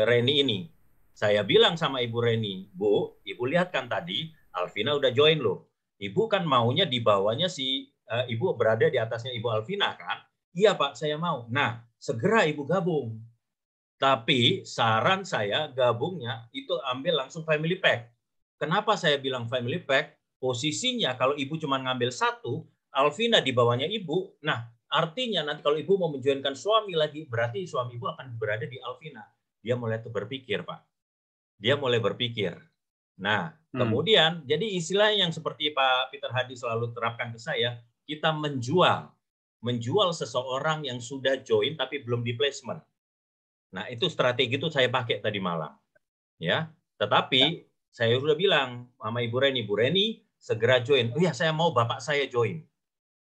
Reni ini. Saya bilang sama Ibu Reni, Bu, Ibu lihat kan tadi Alvina udah join loh. Ibu kan maunya di bawahnya Ibu berada di atasnya Ibu Alvina kan? Iya Pak, saya mau. Nah, segera Ibu gabung. Tapi saran saya gabungnya itu ambil langsung family pack. Kenapa saya bilang family pack? Posisinya kalau Ibu cuma ngambil satu, Alvina di bawahnya Ibu, nah artinya nanti kalau Ibu mau menjoinkan suami lagi, berarti suami Ibu akan berada di Alvina. Dia mulai berpikir, Pak. Dia mulai berpikir. Nah, kemudian, jadi istilah yang seperti Pak Peter Hadi selalu terapkan ke saya, kita menjual seseorang yang sudah join tapi belum di placement. Nah, itu strategi itu saya pakai tadi malam. Ya, tetapi saya sudah bilang sama Ibu Reni, segera join. Oh ya, saya mau bapak saya join.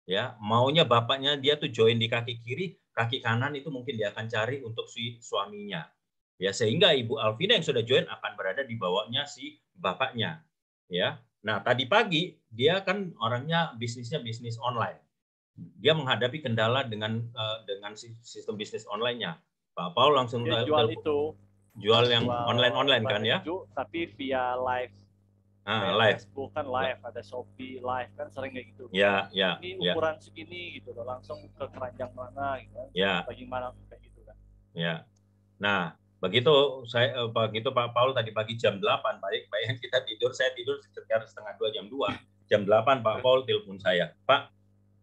Ya, maunya bapaknya dia tuh join di kaki kiri, kaki kanan itu mungkin dia akan cari untuk si suaminya. Ya, sehingga Ibu Alvina yang sudah join akan berada di bawahnya si bapaknya. Ya. Nah, tadi pagi dia kan orangnya bisnisnya bisnis online. Dia menghadapi kendala dengan sistem bisnis online-nya. Pak Paul langsung dia jual itu. Jual yang online kan ya? Tapi via live. Live. Facebook kan live, ada Shopee live kan sering kayak gitu. Ya. Ini ukuran segini gitu loh, langsung ke keranjang mana gitu kan. Ya. Bagaimana kayak gitu kan. Ya. Nah, begitu Pak Paul tadi pagi jam 8, baik kita tidur, saya tidur sekitar setengah 2 jam 2. Jam 8 Pak Paul telepon saya. Pak,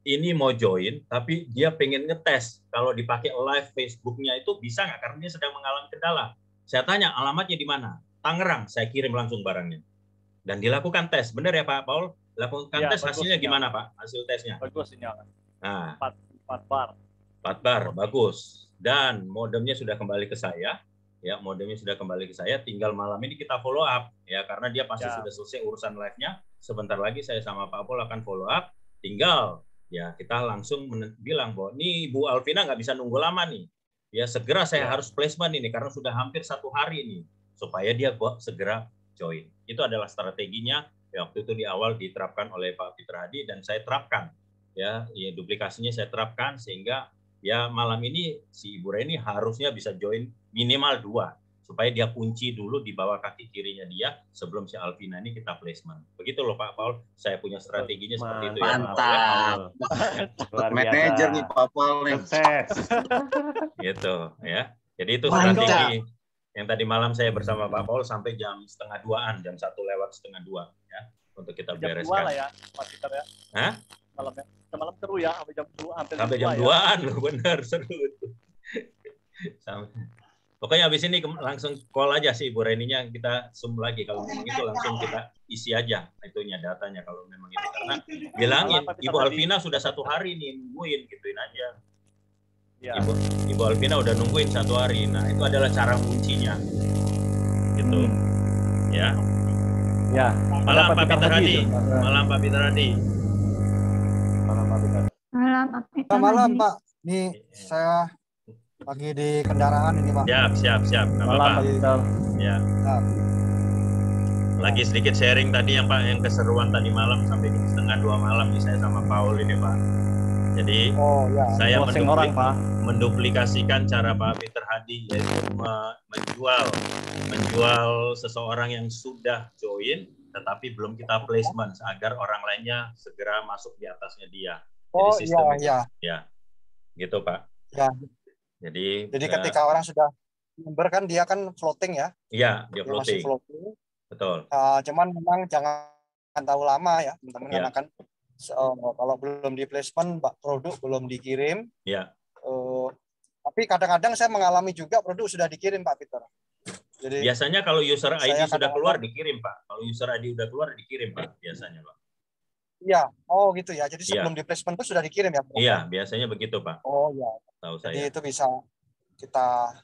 ini mau join tapi dia pengen ngetes kalau dipakai live Facebooknya itu bisa nggak, karena dia sedang mengalami kendala. Saya tanya alamatnya di mana? Tangerang, saya kirim langsung barangnya. Dan dilakukan tes, benar ya Pak Paul? Lakukan tes, hasilnya gimana Pak? Hasil tesnya? Bagus sinyalnya. Nah, 4 bar. 4 bar, bagus. Dan modemnya sudah kembali ke saya. Ya, modemnya sudah kembali ke saya. Tinggal malam ini kita follow up, ya, karena dia pasti sudah selesai urusan live-nya. Sebentar lagi saya sama Pak Paul akan follow up. Tinggal, ya kita langsung bilang bahwa ini Bu Alvina nggak bisa nunggu lama nih. Ya segera saya harus placement ini karena sudah hampir 1 hari nih, supaya dia segera join. Itu adalah strateginya ya, waktu itu di awal diterapkan oleh Pak Peter Hadi dan saya terapkan. Ya duplikasinya saya terapkan sehingga ya malam ini si Ibu Reni harusnya bisa join minimal 2 supaya dia kunci dulu di bawah kaki kirinya dia sebelum si Alvina ini kita placement. Begitu loh Pak Paul, saya punya strateginya seperti itu ya. Mantap. Manajer nih Pak Paul nih. Gitu ya. Jadi itu strategi yang tadi malam saya bersama Pak Paul sampai jam 1:30-an, jam 1:01 ya, untuk kita bereskan. Jam 2 lah ya, Pak Peter ya. Hah? Malam seru ya, sampai jam 2. Sampai jam 2-an loh, bener seru itu. Pokoknya habis ini langsung call aja sih Ibu Reninya, kita zoom lagi kalau memang itu langsung kita isi aja itunya datanya kalau memang itu, karena bilangin Ibu Alvina sudah 1 hari nih nungguin, gituin aja. Ya. Ibu Alvina udah nungguin 1 hari. Nah, itu adalah cara kuncinya. Gitu. Ya. Ya. Malam Pak Peter Hadi. Malam Pak Peter Hadi. Malam Pak Peter. Malam Pak Peter. Malam Pak. Ini saya lagi di kendaraan ini Pak. Siap. Malam Pak Peter. Ya. Lagi sedikit sharing tadi yang Pak, yang keseruan tadi malam sampai 1:30 malam nih saya sama Paul ini Pak. Jadi saya menduplikasikan cara Pak Peter Hadi, yaitu menjual seseorang yang sudah join tetapi belum kita placement agar orang lainnya segera masuk di atasnya dia. Jadi sistem ya, gitu Pak. Ya. Jadi ketika orang sudah member kan dia kan floating ya? Iya, dia floating. Masih floating. Betul. Cuman memang jangan tahu lama ya teman-teman, karena kan kalau belum di placement, produk belum dikirim. Ya. Tapi kadang-kadang saya mengalami juga produk sudah dikirim Pak Peter. Jadi biasanya kalau user ID sudah keluar dikirim Pak. Kalau user ID sudah keluar dikirim Pak biasanya Pak. Iya. Oh gitu ya. Jadi sebelum di placement itu sudah dikirim ya Pak? Iya, biasanya begitu Pak. Oh iya. Tahu saya. Jadi itu bisa kita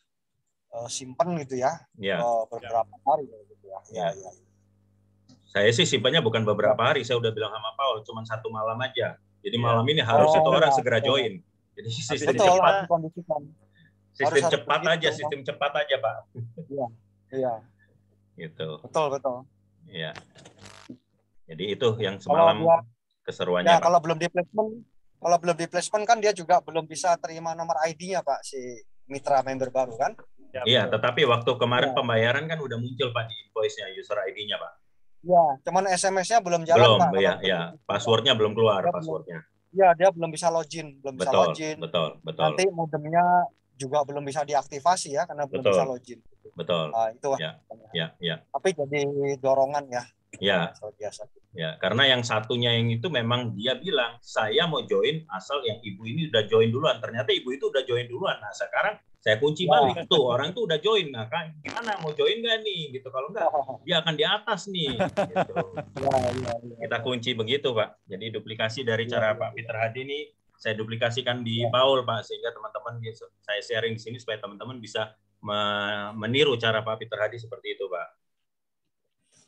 simpan gitu ya. Iya. Beberapa hari gitu ya. Iya. Saya sih simpannya bukan beberapa hari, saya udah bilang sama Paul, cuma 1 malam aja. Jadi malam ini harus itu orang segera join. Jadi sistem cepat. Sistem cepat aja Pak. Iya. Gitu. Betul. Iya. Jadi itu yang semalam keseruannya. Ya, Pak. Kalau belum di placement kan dia juga belum bisa terima nomor ID-nya Pak, si mitra member baru kan? Iya, tetapi waktu kemarin pembayaran kan udah muncul Pak di invoice-nya user ID-nya Pak. Ya, cuman SMS-nya belum jalan Pak. Ya. Passwordnya belum keluar, passwordnya. Ya, dia belum bisa login, Betul. Nanti modemnya juga belum bisa diaktifasi ya, karena belum bisa login. Betul. Nah, itu. Ya. Tapi jadi dorongan ya. Ya. Biasa. Ya, karena yang satunya yang itu memang dia bilang saya mau join asal yang ibu ini udah join duluan. Ternyata ibu itu udah join duluan. Nah, sekarang saya kunci balik tuh orang tuh udah join. Nah, kan gimana mau join nggak nih? Gitu. Kalau nggak, dia akan di atas nih. Gitu. Kita kunci begitu Pak. Jadi duplikasi dari cara Pak Peter Hadi ini saya duplikasikan di Paul Pak, sehingga teman-teman saya sharing di sini supaya teman-teman bisa meniru cara Pak Peter Hadi seperti itu Pak.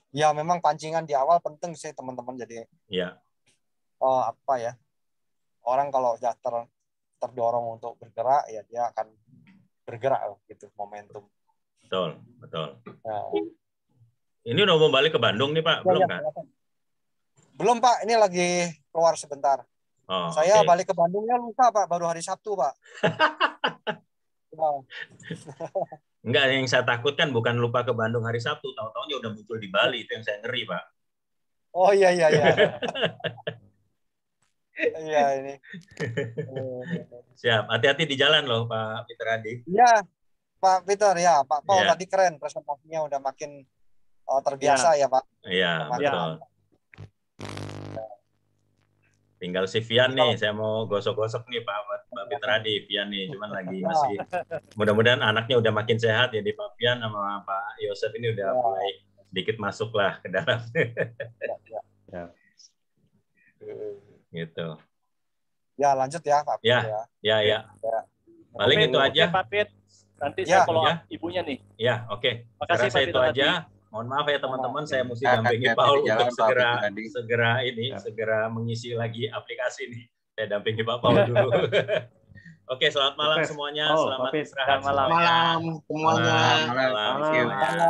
Ya, memang pancingan di awal penting sih teman-teman. Jadi orang kalau sudah terdorong untuk bergerak ya dia akan bergerak gitu, momentum. Betul. Ya. Ini udah mau balik ke Bandung nih Pak, belum kan? Belum Pak, ini lagi keluar sebentar. Saya balik ke Bandungnya lusa Pak, baru hari Sabtu Pak. Ya, Enggak, yang saya takutkan bukan lupa ke Bandung hari Sabtu, tahu-tahunya udah muncul di Bali, itu yang saya ngeri, Pak. Oh iya. Iya ini. Siap, hati-hati di jalan loh Pak Peter Hadi. Iya, Pak Peter ya, Pak Paul Ya. tadi keren presentasinya udah makin terbiasa ya Pak. Iya, betul. Tinggal si Vian nih, saya mau gosok-gosok nih Pak Peter Hadi, Vian nih, cuman lagi masih, mudah-mudahan anaknya udah makin sehat, jadi Pak Vian sama Pak Yosef ini udah mulai sedikit masuk lah ke dalam. Gitu. Ya lanjut ya Pak. Ya. Paling itu aja. Pak Pit, nanti saya follow up ibunya nih. Ya, oke. Makasih Saya Pak itu aja. Mohon maaf ya teman-teman, saya mesti dampingi Paul untuk segera mengisi lagi aplikasi ini. Saya dampingi Pak Paul dulu. Oke, selamat malam semuanya. Selamat istirahat malam semuanya.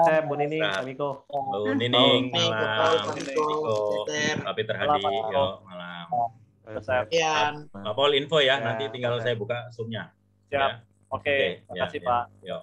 Saya Bu Nining, Amiko. Bu Nining, malam. Amiko, Pak Peter Hadi, yuk malam. Pak Paul info ya, nanti tinggal saya buka Zoom-nya. Siap. Oke, makasih Pak. Yuk.